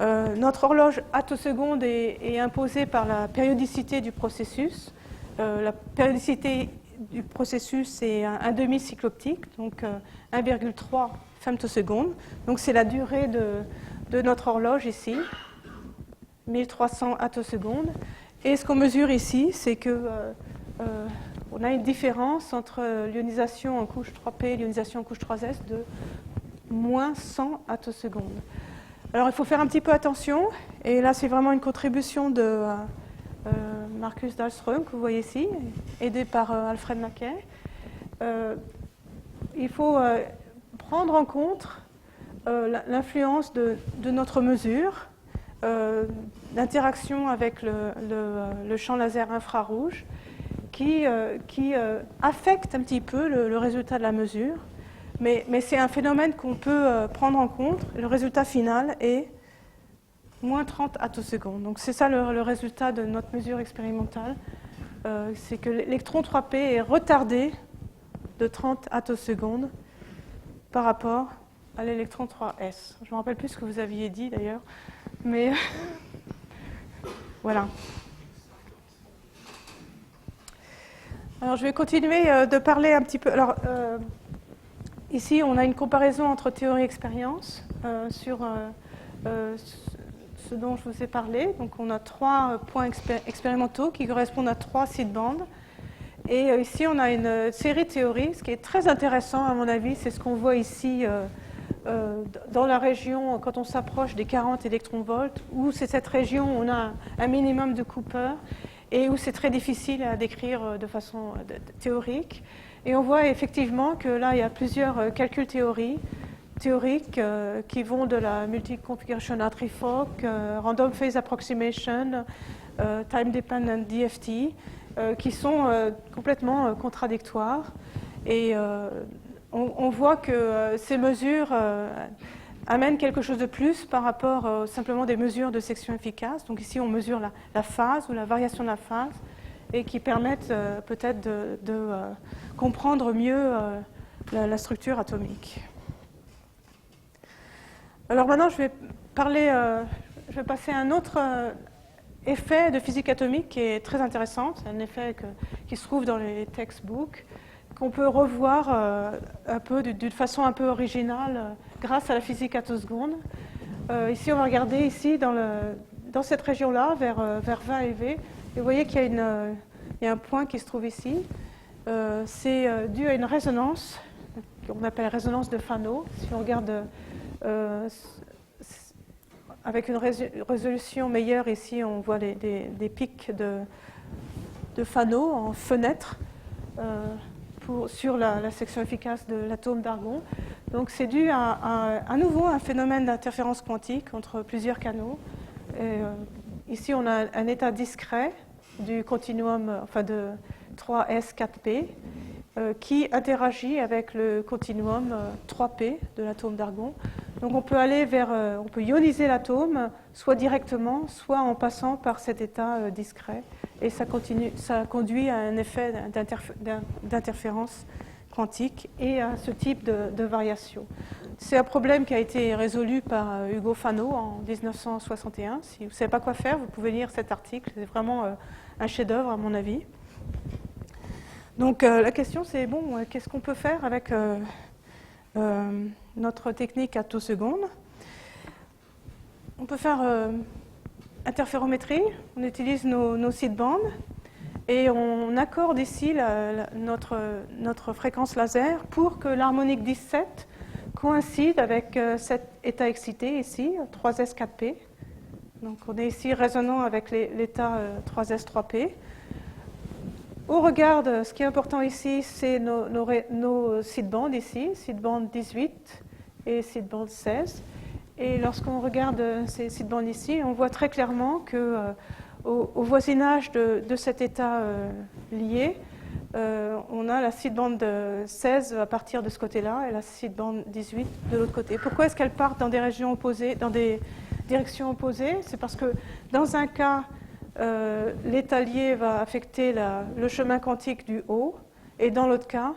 Speaker 2: Notre horloge attoseconde est imposée par la périodicité du processus. La périodicité du processus est un demi-cycle optique, donc 1,3 femtosecondes. Donc c'est la durée de notre horloge ici, 1300 attosecondes. Et ce qu'on mesure ici, c'est que on a une différence entre l'ionisation en couche 3P et l'ionisation en couche 3S de moins 100 attosecondes. Alors il faut faire un petit peu attention, et là c'est vraiment une contribution de Marcus Dahlström, que vous voyez ici, aidé par Alfred Mackay. Il faut prendre en compte l'influence de notre mesure, l'interaction avec le champ laser infrarouge, qui affecte un petit peu le résultat de la mesure. Mais c'est un phénomène qu'on peut prendre en compte. Le résultat final est moins 30 attosecondes. Donc c'est ça le résultat de notre mesure expérimentale. C'est que l'électron 3P est retardé de 30 attosecondes par rapport à l'électron 3S. Je ne me rappelle plus ce que vous aviez dit d'ailleurs, mais voilà. Alors je vais continuer de parler un petit peu. Alors ici on a une comparaison entre théorie et expérience sur ce dont je vous ai parlé. Donc on a 3 points expérimentaux qui correspondent à 3 seedbands. Et ici on a une série de théories. Ce qui est très intéressant à mon avis, c'est ce qu'on voit ici dans la région quand on s'approche des 40 électronvolts, où c'est cette région où on a un minimum de Cooper et où c'est très difficile à décrire de façon théorique. Et on voit effectivement que là, il y a plusieurs calculs théoriques qui vont de la multi-configuration Hartree-Fock, random phase approximation, time-dependent DFT, qui sont complètement contradictoires. Et on voit que ces mesures amènent quelque chose de plus par rapport simplement des mesures de section efficace. Donc ici, on mesure la phase ou la variation de la phase, et qui permettent peut-être de comprendre mieux la structure atomique. Alors maintenant, je vais passer à un autre effet de physique atomique qui est très intéressant. C'est un effet qui se trouve dans les textbooks, qu'on peut revoir un peu d'une façon un peu originale grâce à la physique attoseconde. Ici, on va regarder ici dans cette région-là, vers 20 eV. Et vous voyez qu'il y a un point qui se trouve ici. C'est dû à une résonance, qu'on appelle résonance de Fano. Si on regarde avec une résolution meilleure, ici on voit des pics de Fano en fenêtre sur la section efficace de l'atome d'argon. Donc c'est dû à nouveau un phénomène d'interférence quantique entre plusieurs canaux. Et, ici on a un état discret du continuum, enfin de 3S 4P, qui interagit avec le continuum 3P de l'atome d'argon. Donc on peut aller on peut ioniser l'atome, soit directement, soit en passant par cet état discret. Et ça conduit à un effet d'interférence quantique et à ce type de variation. C'est un problème qui a été résolu par Hugo Fano en 1961. Si vous ne savez pas quoi faire, vous pouvez lire cet article. C'est vraiment un chef-d'œuvre à mon avis. Donc la question c'est, bon, qu'est-ce qu'on peut faire avec notre technique attoseconde? On peut faire interférométrie, on utilise nos seedbands et on accorde ici notre fréquence laser pour que l'harmonique 17 coïncide avec cet état excité ici, 3S4P. Donc on est ici résonnant avec l'état 3S3P. Au regard de ce qui est important ici, c'est nos seedbands ici, seedband 18 et seedband 16. Et lorsqu'on regarde ces seedbands ici, on voit très clairement qu'au voisinage de cet état lié, on a la seedband 16 à partir de ce côté-là et la seedband 18 de l'autre côté. Pourquoi est-ce qu'elles partent dans des régions opposées, dans des directions opposées? C'est parce que dans un cas, l'état lié va affecter le chemin quantique du haut, et dans l'autre cas,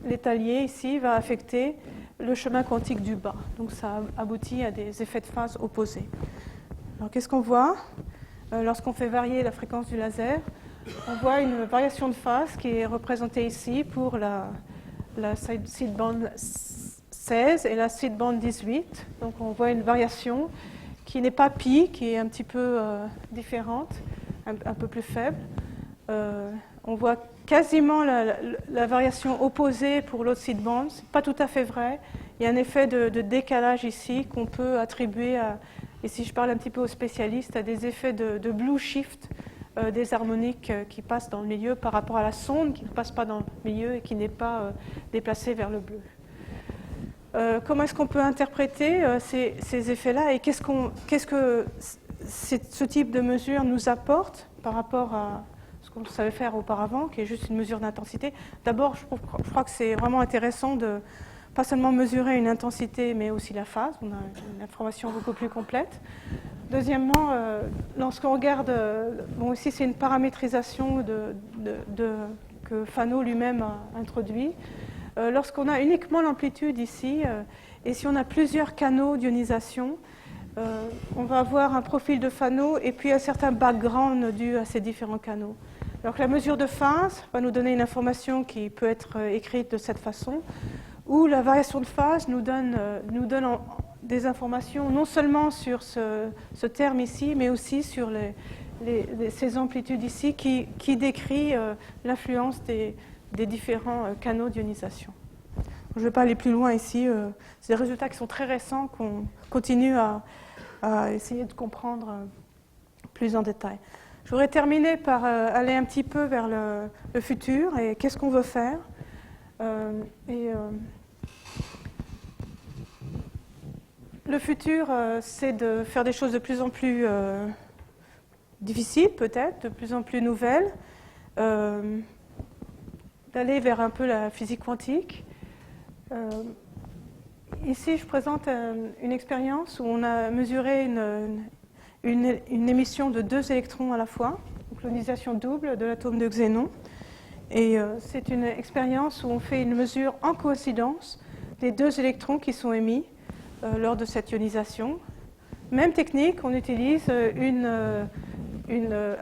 Speaker 2: l'état lié ici va affecter le chemin quantique du bas. Donc ça aboutit à des effets de phase opposés. Alors qu'est-ce qu'on voit lorsqu'on fait varier la fréquence du laser? On voit une variation de phase qui est représentée ici pour la seedband 16 et la seedband 18. Donc on voit une variation qui n'est pas pi, qui est un petit peu différente, un peu plus faible. On voit quasiment la variation opposée pour l'autre sideband. Ce n'est pas tout à fait vrai. Il y a un effet de décalage ici qu'on peut attribuer à, et si je parle un petit peu aux spécialistes, à des effets de blue shift des harmoniques qui passent dans le milieu par rapport à la sonde qui ne passe pas dans le milieu et qui n'est pas déplacée vers le bleu. Comment est-ce qu'on peut interpréter ces effets-là et qu'est-ce que ce type de mesure nous apporte par rapport à ce qu'on savait faire auparavant, qui est juste une mesure d'intensité? D'abord, je crois que c'est vraiment intéressant de pas seulement mesurer une intensité, mais aussi la phase. On a une information beaucoup plus complète. Deuxièmement, lorsqu'on regarde, bon, ici c'est une paramétrisation que Fano lui-même a introduit. Lorsqu'on a uniquement l'amplitude ici, et si on a plusieurs canaux d'ionisation, on va avoir un profil de Fano et puis un certain background dû à ces différents canaux. Donc la mesure de phase va nous donner une information qui peut être écrite de cette façon, où la variation de phase nous donne des informations non seulement sur ce terme ici, mais aussi sur ces amplitudes ici qui décrit l'influence des différents canaux d'ionisation. Je ne vais pas aller plus loin ici. C'est des résultats qui sont très récents qu'on continue à essayer de comprendre plus en détail. Je voudrais terminer par aller un petit peu vers le futur et qu'est-ce qu'on veut faire. Le futur, c'est de faire des choses de plus en plus difficiles, peut-être, de plus en plus nouvelles, d'aller vers un peu la physique quantique. Ici, je présente une expérience où on a mesuré une émission de 2 électrons à la fois, donc l'ionisation double de l'atome de xénon. Et c'est une expérience où on fait une mesure en coïncidence des 2 électrons qui sont émis lors de cette ionisation. Même technique, on utilise un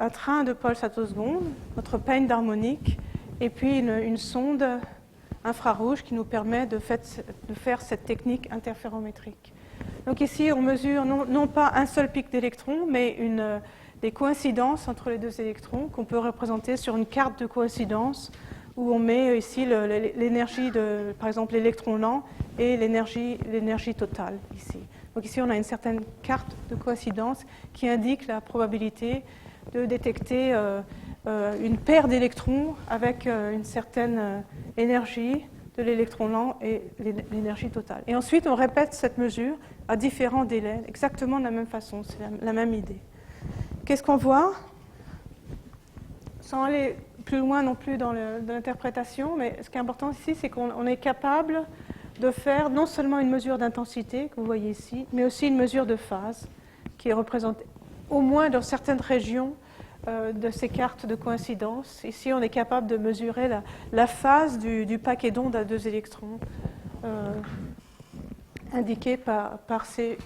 Speaker 2: train de pulse attoseconde, notre peigne d'harmonique, et puis une sonde infrarouge qui nous permet de faire cette technique interférométrique. Donc ici, on mesure non pas un seul pic d'électrons, mais des coïncidences entre les 2 électrons qu'on peut représenter sur une carte de coïncidence où on met ici l'énergie de, par exemple, l'électron lent et l'énergie totale ici. Donc ici, on a une certaine carte de coïncidence qui indique la probabilité de détecter une paire d'électrons avec une certaine énergie de l'électron lent et l'énergie totale. Et ensuite, on répète cette mesure à différents délais, exactement de la même façon, c'est la même idée. Qu'est-ce qu'on voit? Sans aller plus loin non plus dans l'interprétation, mais ce qui est important ici, c'est qu'on est capable de faire non seulement une mesure d'intensité, que vous voyez ici, mais aussi une mesure de phase, qui est représentée au moins dans certaines régions de ces cartes de coïncidence. Ici, on est capable de mesurer la phase du paquet d'ondes à 2 électrons, indiqué par ces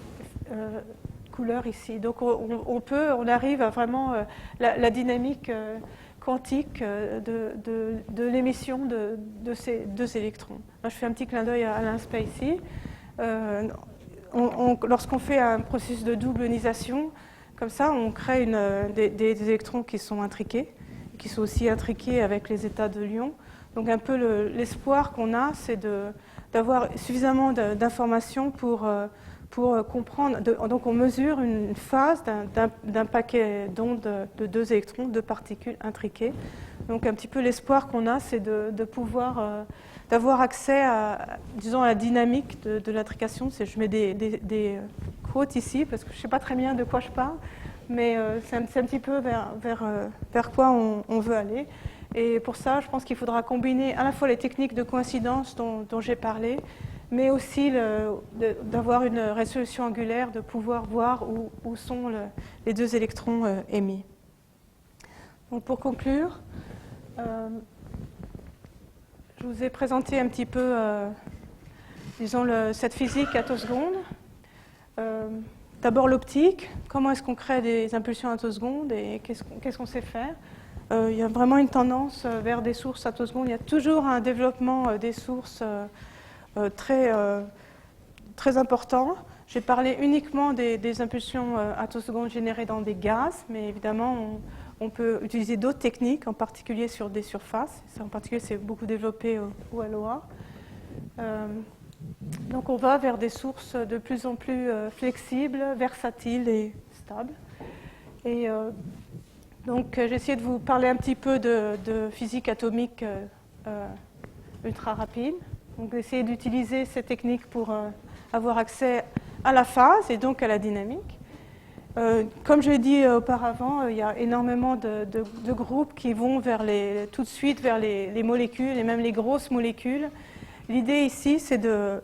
Speaker 2: couleurs ici. Donc, on arrive à vraiment la dynamique quantique de l'émission de ces 2 électrons. Là, je fais un petit clin d'œil à Alain Spey ici. Lorsqu'on fait un processus de double ionisation, comme ça, on crée des électrons qui sont intriqués, qui sont aussi intriqués avec les états de Lyon. Donc un peu l'espoir qu'on a, c'est d'avoir suffisamment d'informations pour comprendre. Donc on mesure une phase d'un paquet d'ondes de 2 électrons, 2 particules intriquées. Donc un petit peu l'espoir qu'on a, c'est de pouvoir d'avoir accès à, disons, à la dynamique de l'intrication. Je mets des quotes ici, parce que je ne sais pas très bien de quoi je parle, mais c'est un petit peu vers quoi on veut aller. Et pour ça, je pense qu'il faudra combiner à la fois les techniques de coïncidence dont j'ai parlé, mais aussi d'avoir une résolution angulaire, de pouvoir voir où sont les 2 électrons émis. Donc pour conclure, je vous ai présenté un petit peu, disons, cette physique attoseconde. D'abord l'optique, comment est-ce qu'on crée des impulsions attosecondes et qu'est-ce qu'on sait faire. Il y a vraiment une tendance vers des sources attosecondes. Il y a toujours un développement des sources très important. J'ai parlé uniquement des impulsions attosecondes générées dans des gaz, mais évidemment, On peut utiliser d'autres techniques, en particulier sur des surfaces. Ça, en particulier, c'est beaucoup développé au LOA. Donc on va vers des sources de plus en plus flexibles, versatiles et stables. Et donc j'ai essayé de vous parler un petit peu de physique atomique ultra rapide. Donc essayer d'utiliser ces techniques pour avoir accès à la phase et donc à la dynamique. Comme je l'ai dit auparavant, il y a énormément de groupes qui vont tout de suite vers les molécules et même les grosses molécules. L'idée ici, c'est de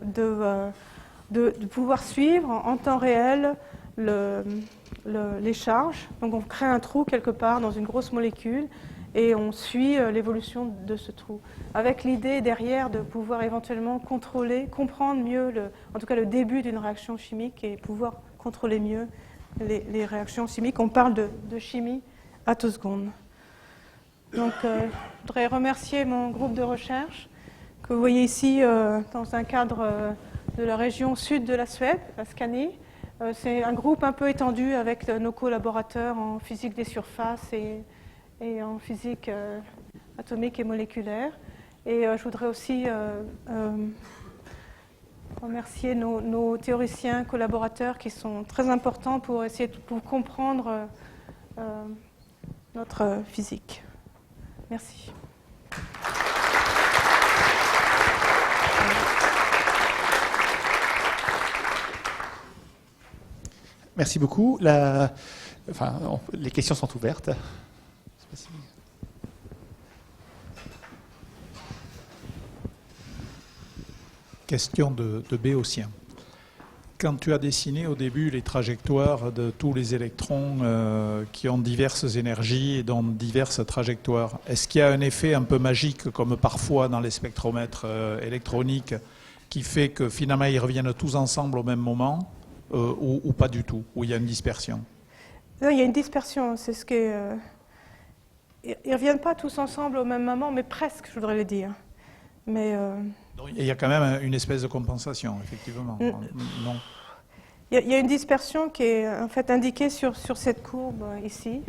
Speaker 2: pouvoir suivre en temps réel les charges. Donc on crée un trou quelque part dans une grosse molécule et on suit l'évolution de ce trou. Avec l'idée derrière de pouvoir éventuellement contrôler, comprendre mieux, en tout cas le début d'une réaction chimique et pouvoir contrôler mieux les réactions chimiques. On parle de chimie attoseconde. Donc je voudrais remercier mon groupe de recherche que vous voyez ici dans un cadre de la région sud de la Suède, à Skani. C'est un groupe un peu étendu avec nos collaborateurs en physique des surfaces et en physique atomique et moléculaire. Et je voudrais aussi remercier nos théoriciens collaborateurs qui sont très importants pour essayer de comprendre notre physique. Merci.
Speaker 1: Merci beaucoup. Les questions sont ouvertes.
Speaker 3: Question de Béotien. Quand tu as dessiné au début les trajectoires de tous les électrons qui ont diverses énergies et dans diverses trajectoires, est-ce qu'il y a un effet un peu magique, comme parfois dans les spectromètres électroniques, qui fait que finalement ils reviennent tous ensemble au même moment ou pas du tout, où il y a une dispersion?
Speaker 2: Non, il y a une dispersion, c'est ce que... ils ne reviennent pas tous ensemble au même moment, mais presque, je voudrais le dire. Mais...
Speaker 3: Donc, il y a quand même une espèce de compensation, effectivement. Non.
Speaker 2: Il y a une dispersion qui est en fait indiquée sur cette courbe ici.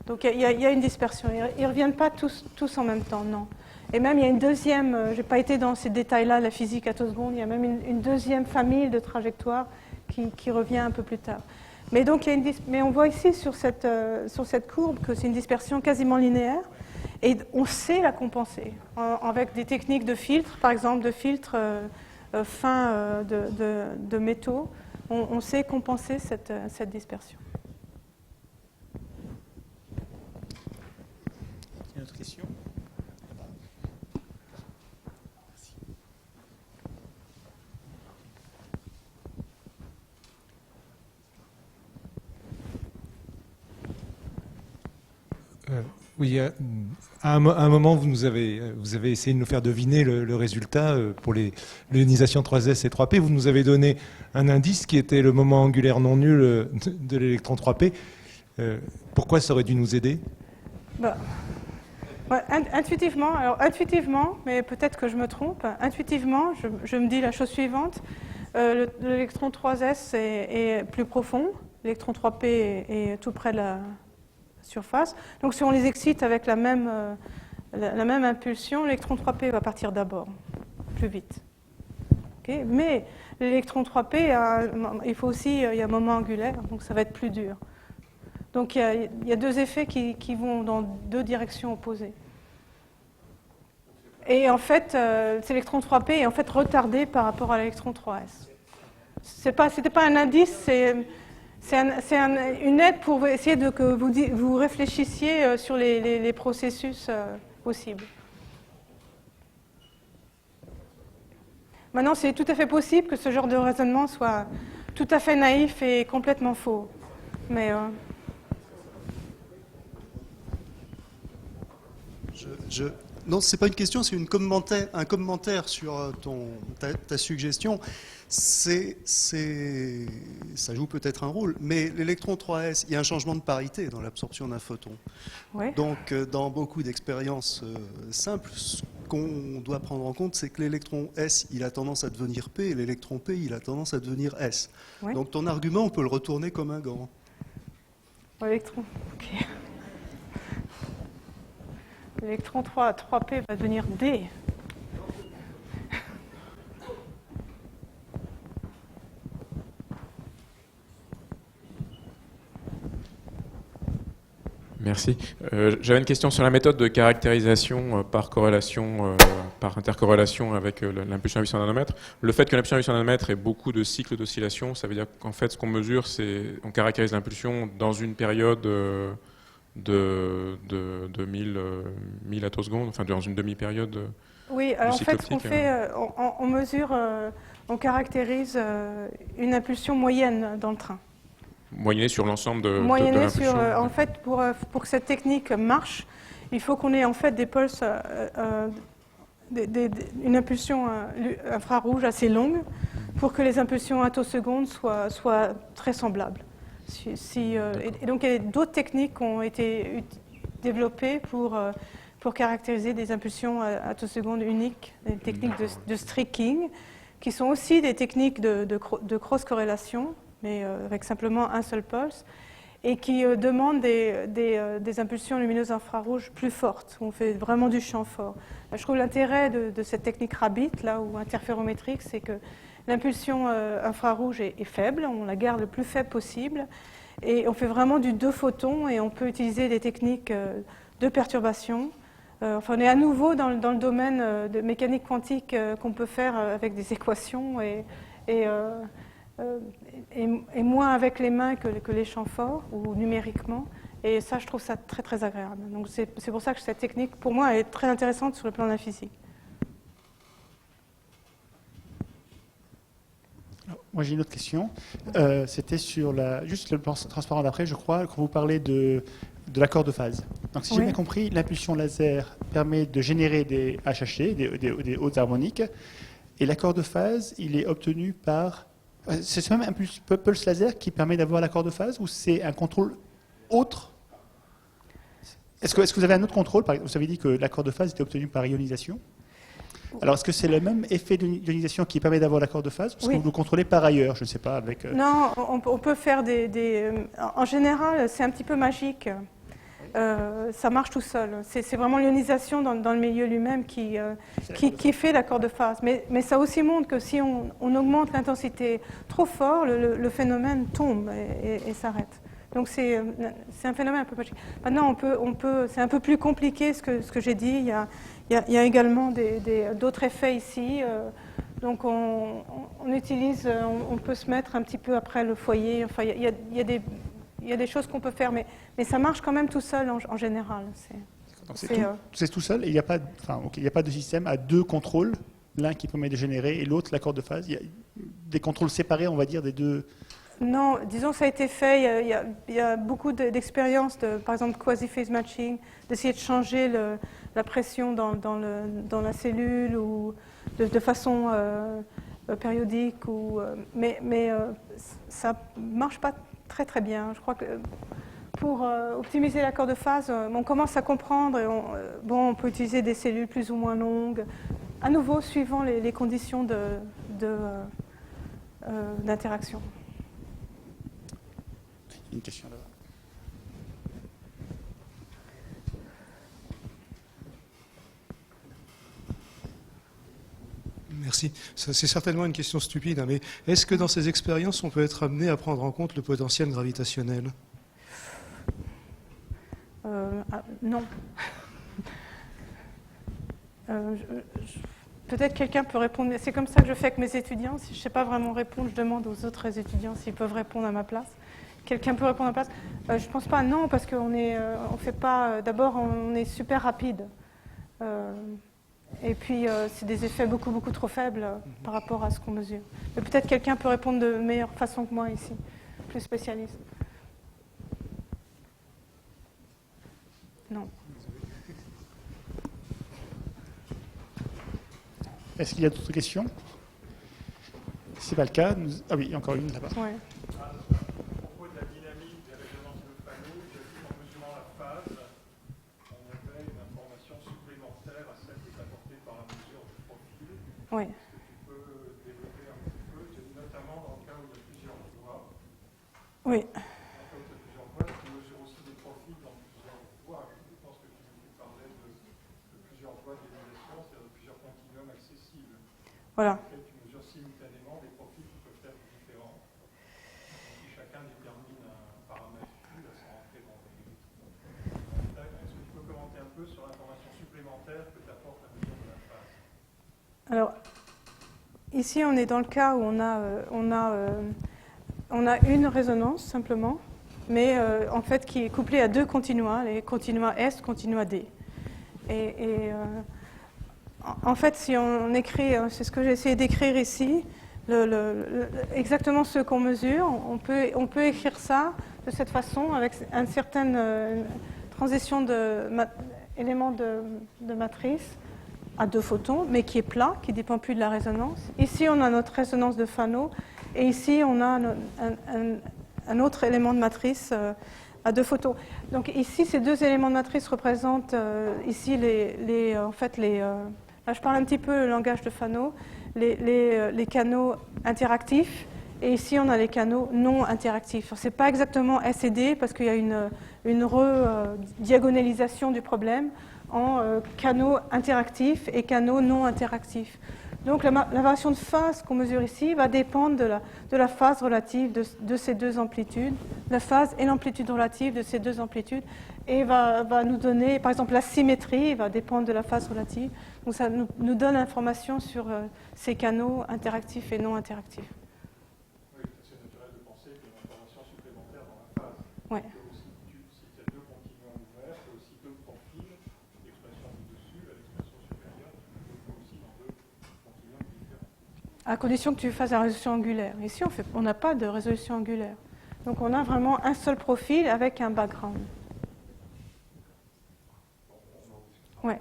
Speaker 2: Donc il y a une dispersion. Ils ne reviennent pas tous en même temps, non. Et même il y a une deuxième, je n'ai pas été dans ces détails-là, la physique attoseconde, il y a même une deuxième famille de trajectoires qui revient un peu plus tard. Mais, donc, mais on voit ici sur cette courbe que c'est une dispersion quasiment linéaire et on sait la compenser avec des techniques de filtre, par exemple de filtres fins de métaux. On sait compenser cette dispersion.
Speaker 1: Une autre question ?
Speaker 4: Oui, à un moment, vous avez essayé de nous faire deviner le résultat pour l'ionisation 3s et 3p. Vous nous avez donné un indice qui était le moment angulaire non nul de l'électron 3p. Pourquoi ça aurait dû nous aider ?
Speaker 2: Intuitivement, mais peut-être que je me trompe, intuitivement, je me dis la chose suivante. L'électron 3s est plus profond, l'électron 3p est tout près de la surface. Donc si on les excite avec la même impulsion, l'électron 3p va partir d'abord, plus vite. Okay, mais l'électron 3p, il y a un moment angulaire, donc ça va être plus dur. Donc il y a deux effets qui vont dans deux directions opposées. Et en fait, cet électron 3p est en fait retardé par rapport à l'électron 3s. C'était pas un indice, c'est une aide pour essayer que vous réfléchissiez sur les processus possibles. Maintenant, c'est tout à fait possible que ce genre de raisonnement soit tout à fait naïf et complètement faux. Mais
Speaker 5: Non, ce n'est pas une question, c'est un commentaire sur ta suggestion. Ça joue peut-être un rôle, mais l'électron 3s, il y a un changement de parité dans l'absorption d'un photon.
Speaker 2: ouais.
Speaker 5: Donc, dans beaucoup d'expériences simples, ce qu'on doit prendre en compte, c'est que l'électron S, il a tendance à devenir P, et l'électron P, il a tendance à devenir S.
Speaker 2: Ouais.
Speaker 5: Donc, ton argument, on peut le retourner comme un gant.
Speaker 2: Électron. Ok. L'électron 3P va devenir D.
Speaker 6: Merci. J'avais une question sur la méthode de caractérisation par corrélation, par intercorrélation avec l'impulsion à 800 nanomètres. Le fait que l'impulsion à 800 nanomètres ait beaucoup de cycles d'oscillation, ça veut dire qu'en fait, ce qu'on mesure, c'est on caractérise l'impulsion dans une période de 1000 attosecondes, enfin dans une demi-période.
Speaker 2: Oui, alors en fait, ce qu'on fait, on mesure, on caractérise une impulsion moyenne dans le train.
Speaker 6: Moyenner sur l'ensemble de
Speaker 2: l'impulsion.
Speaker 6: En
Speaker 2: fait, pour que cette technique marche, il faut qu'on ait en fait des pulses, une impulsion infrarouge assez longue pour que les impulsions attosecondes soient très semblables. Et donc, il y a d'autres techniques qui ont été développées pour caractériser des impulsions attosecondes uniques, des techniques de streaking, qui sont aussi des techniques de cross-corrélation, mais avec simplement un seul pulse, et qui demandent des impulsions lumineuses infrarouges plus fortes, où on fait vraiment du champ fort. Je trouve l'intérêt de cette technique Rabbit, là, ou interférométrique, c'est que l'impulsion infrarouge est faible, on la garde le plus faible possible, et on fait vraiment du 2 photons, et on peut utiliser des techniques de perturbation. Enfin, on est à nouveau dans le domaine de mécanique quantique qu'on peut faire avec des équations et moins avec les mains que les champs forts ou numériquement. Et ça, je trouve ça très très agréable. Donc c'est pour ça que cette technique, pour moi, est très intéressante sur le plan de la physique.
Speaker 1: Alors, moi, j'ai une autre question. C'était sur juste le plan transparent d'après, je crois, quand vous parlez de l'accord de phase. Donc, si j'ai bien compris, l'impulsion laser permet de générer des HHC, des hautes harmoniques, et l'accord de phase, il est obtenu par... C'est même un pulse laser qui permet d'avoir l'accord de phase, ou c'est un contrôle autre? Est-ce que vous avez un autre contrôle? Vous avez dit que l'accord de phase était obtenu par ionisation. Alors, est-ce que c'est le même effet d'ionisation qui permet d'avoir l'accord de phase, ou est-ce que vous le contrôlez par ailleurs? Je ne sais pas. Avec.
Speaker 2: Non, on peut faire en général, c'est un petit peu magique. Ça marche tout seul. C'est vraiment l'ionisation dans le milieu lui-même qui fait l'accord de phase. Mais ça aussi montre que si on augmente l'intensité trop fort, le phénomène tombe et s'arrête. Donc c'est un phénomène un peu magique. Maintenant, c'est un peu plus compliqué ce que j'ai dit. Il y a également d'autres effets ici. Donc on peut se mettre un petit peu après le foyer. Enfin, il y a des choses qu'on peut faire, mais ça marche quand même tout seul en général.
Speaker 1: C'est tout seul, et il n'y a pas de système à 2 contrôles, l'un qui permet de générer et l'autre l'accord de phase. Il y a des contrôles séparés, on va dire, des deux.
Speaker 2: Non, disons ça a été fait. Il y a beaucoup d'expériences, par exemple quasi-phase matching, d'essayer de changer la pression dans la cellule ou de façon périodique, mais ça marche pas très très bien. Je crois que pour optimiser l'accord de phase, on commence à comprendre. On peut utiliser des cellules plus ou moins longues, à nouveau suivant les conditions d'interaction.
Speaker 1: Une question là-bas.
Speaker 5: Merci. C'est certainement une question stupide, mais est-ce que dans ces expériences, on peut être amené à prendre en compte le potentiel gravitationnel?
Speaker 2: Non. Peut-être quelqu'un peut répondre. C'est comme ça que je fais avec mes étudiants. Si je ne sais pas vraiment répondre, je demande aux autres étudiants s'ils peuvent répondre à ma place. Quelqu'un peut répondre à ma place? Je ne pense pas, non, parce qu'on fait pas. D'abord, on est super rapide. Et puis, c'est des effets beaucoup, beaucoup trop faibles par rapport à ce qu'on mesure. Mais peut-être quelqu'un peut répondre de meilleure façon que moi ici, plus spécialiste. Non.
Speaker 1: Est-ce qu'il y a d'autres questions? Si ce n'est pas le cas, ah oui, il y a encore une là-bas.
Speaker 2: Ouais.
Speaker 3: À propos de la dynamique des résonances de Fano, j'ai vu qu'en mesurant la phase, on avait une information supplémentaire à celle qui est apportée par la mesure du profil.
Speaker 2: Oui.
Speaker 3: Est-ce que tu peux développer un petit peu, notamment dans le cas où il y a plusieurs voies?
Speaker 2: Oui.
Speaker 3: Dans le cas où il y a plusieurs voies, tu mesures aussi des profils dans plusieurs voies. Je pense que tu parlais de
Speaker 2: Voilà.
Speaker 3: Tu mesures simultanément des profils qui peuvent être différents. Si chacun détermine un paramètre Q, là, sans rentrer dans les... Est-ce que tu peux commenter un peu sur l'information supplémentaire que t'apporte la mesure de la phase?
Speaker 2: Alors, ici, on est dans le cas où on a une résonance, simplement, mais en fait, qui est couplée à deux continua, les continua S, continua D. En fait, si on écrit, c'est ce que j'ai essayé d'écrire ici, exactement ce qu'on mesure, on peut écrire ça de cette façon, avec une certaine transition d'éléments de matrice à deux photons, mais qui est plat, qui ne dépend plus de la résonance. Ici, on a notre résonance de Fano, et ici, on a un autre élément de matrice à deux photons. Donc ici, ces deux éléments de matrice représentent ici là, je parle un petit peu le langage de Fano, les canaux interactifs, et ici on a les canaux non interactifs. Ce n'est pas exactement S et D parce qu'il y a une rediagonalisation du problème en canaux interactifs et canaux non interactifs. Donc la variation de phase qu'on mesure ici va dépendre de la phase relative de ces deux amplitudes, la phase et l'amplitude relative de ces deux amplitudes, et va nous donner, par exemple, la symétrie va dépendre de la phase relative. Donc ça nous donne l'information sur ces canaux interactifs et non interactifs.
Speaker 3: Oui, c'est naturel de penser qu'il y a une information supplémentaire dans la phase.
Speaker 2: Ouais.
Speaker 3: Si tu as deux continuums ouverts, tu as aussi deux profils, l'expression du dessus, l'expression supérieure, tu peux aussi dans deux continuums différents.
Speaker 2: À condition que tu fasses la résolution angulaire. Ici, on n'a pas de résolution angulaire. Donc on a vraiment un seul profil avec un background. Ouais.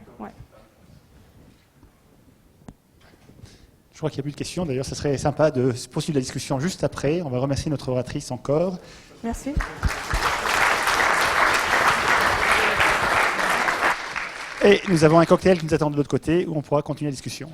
Speaker 1: Je crois qu'il n'y a plus de questions. D'ailleurs, ça serait sympa de poursuivre la discussion juste après. On va remercier notre oratrice encore.
Speaker 2: Merci.
Speaker 1: Et nous avons un cocktail qui nous attend de l'autre côté où on pourra continuer la discussion.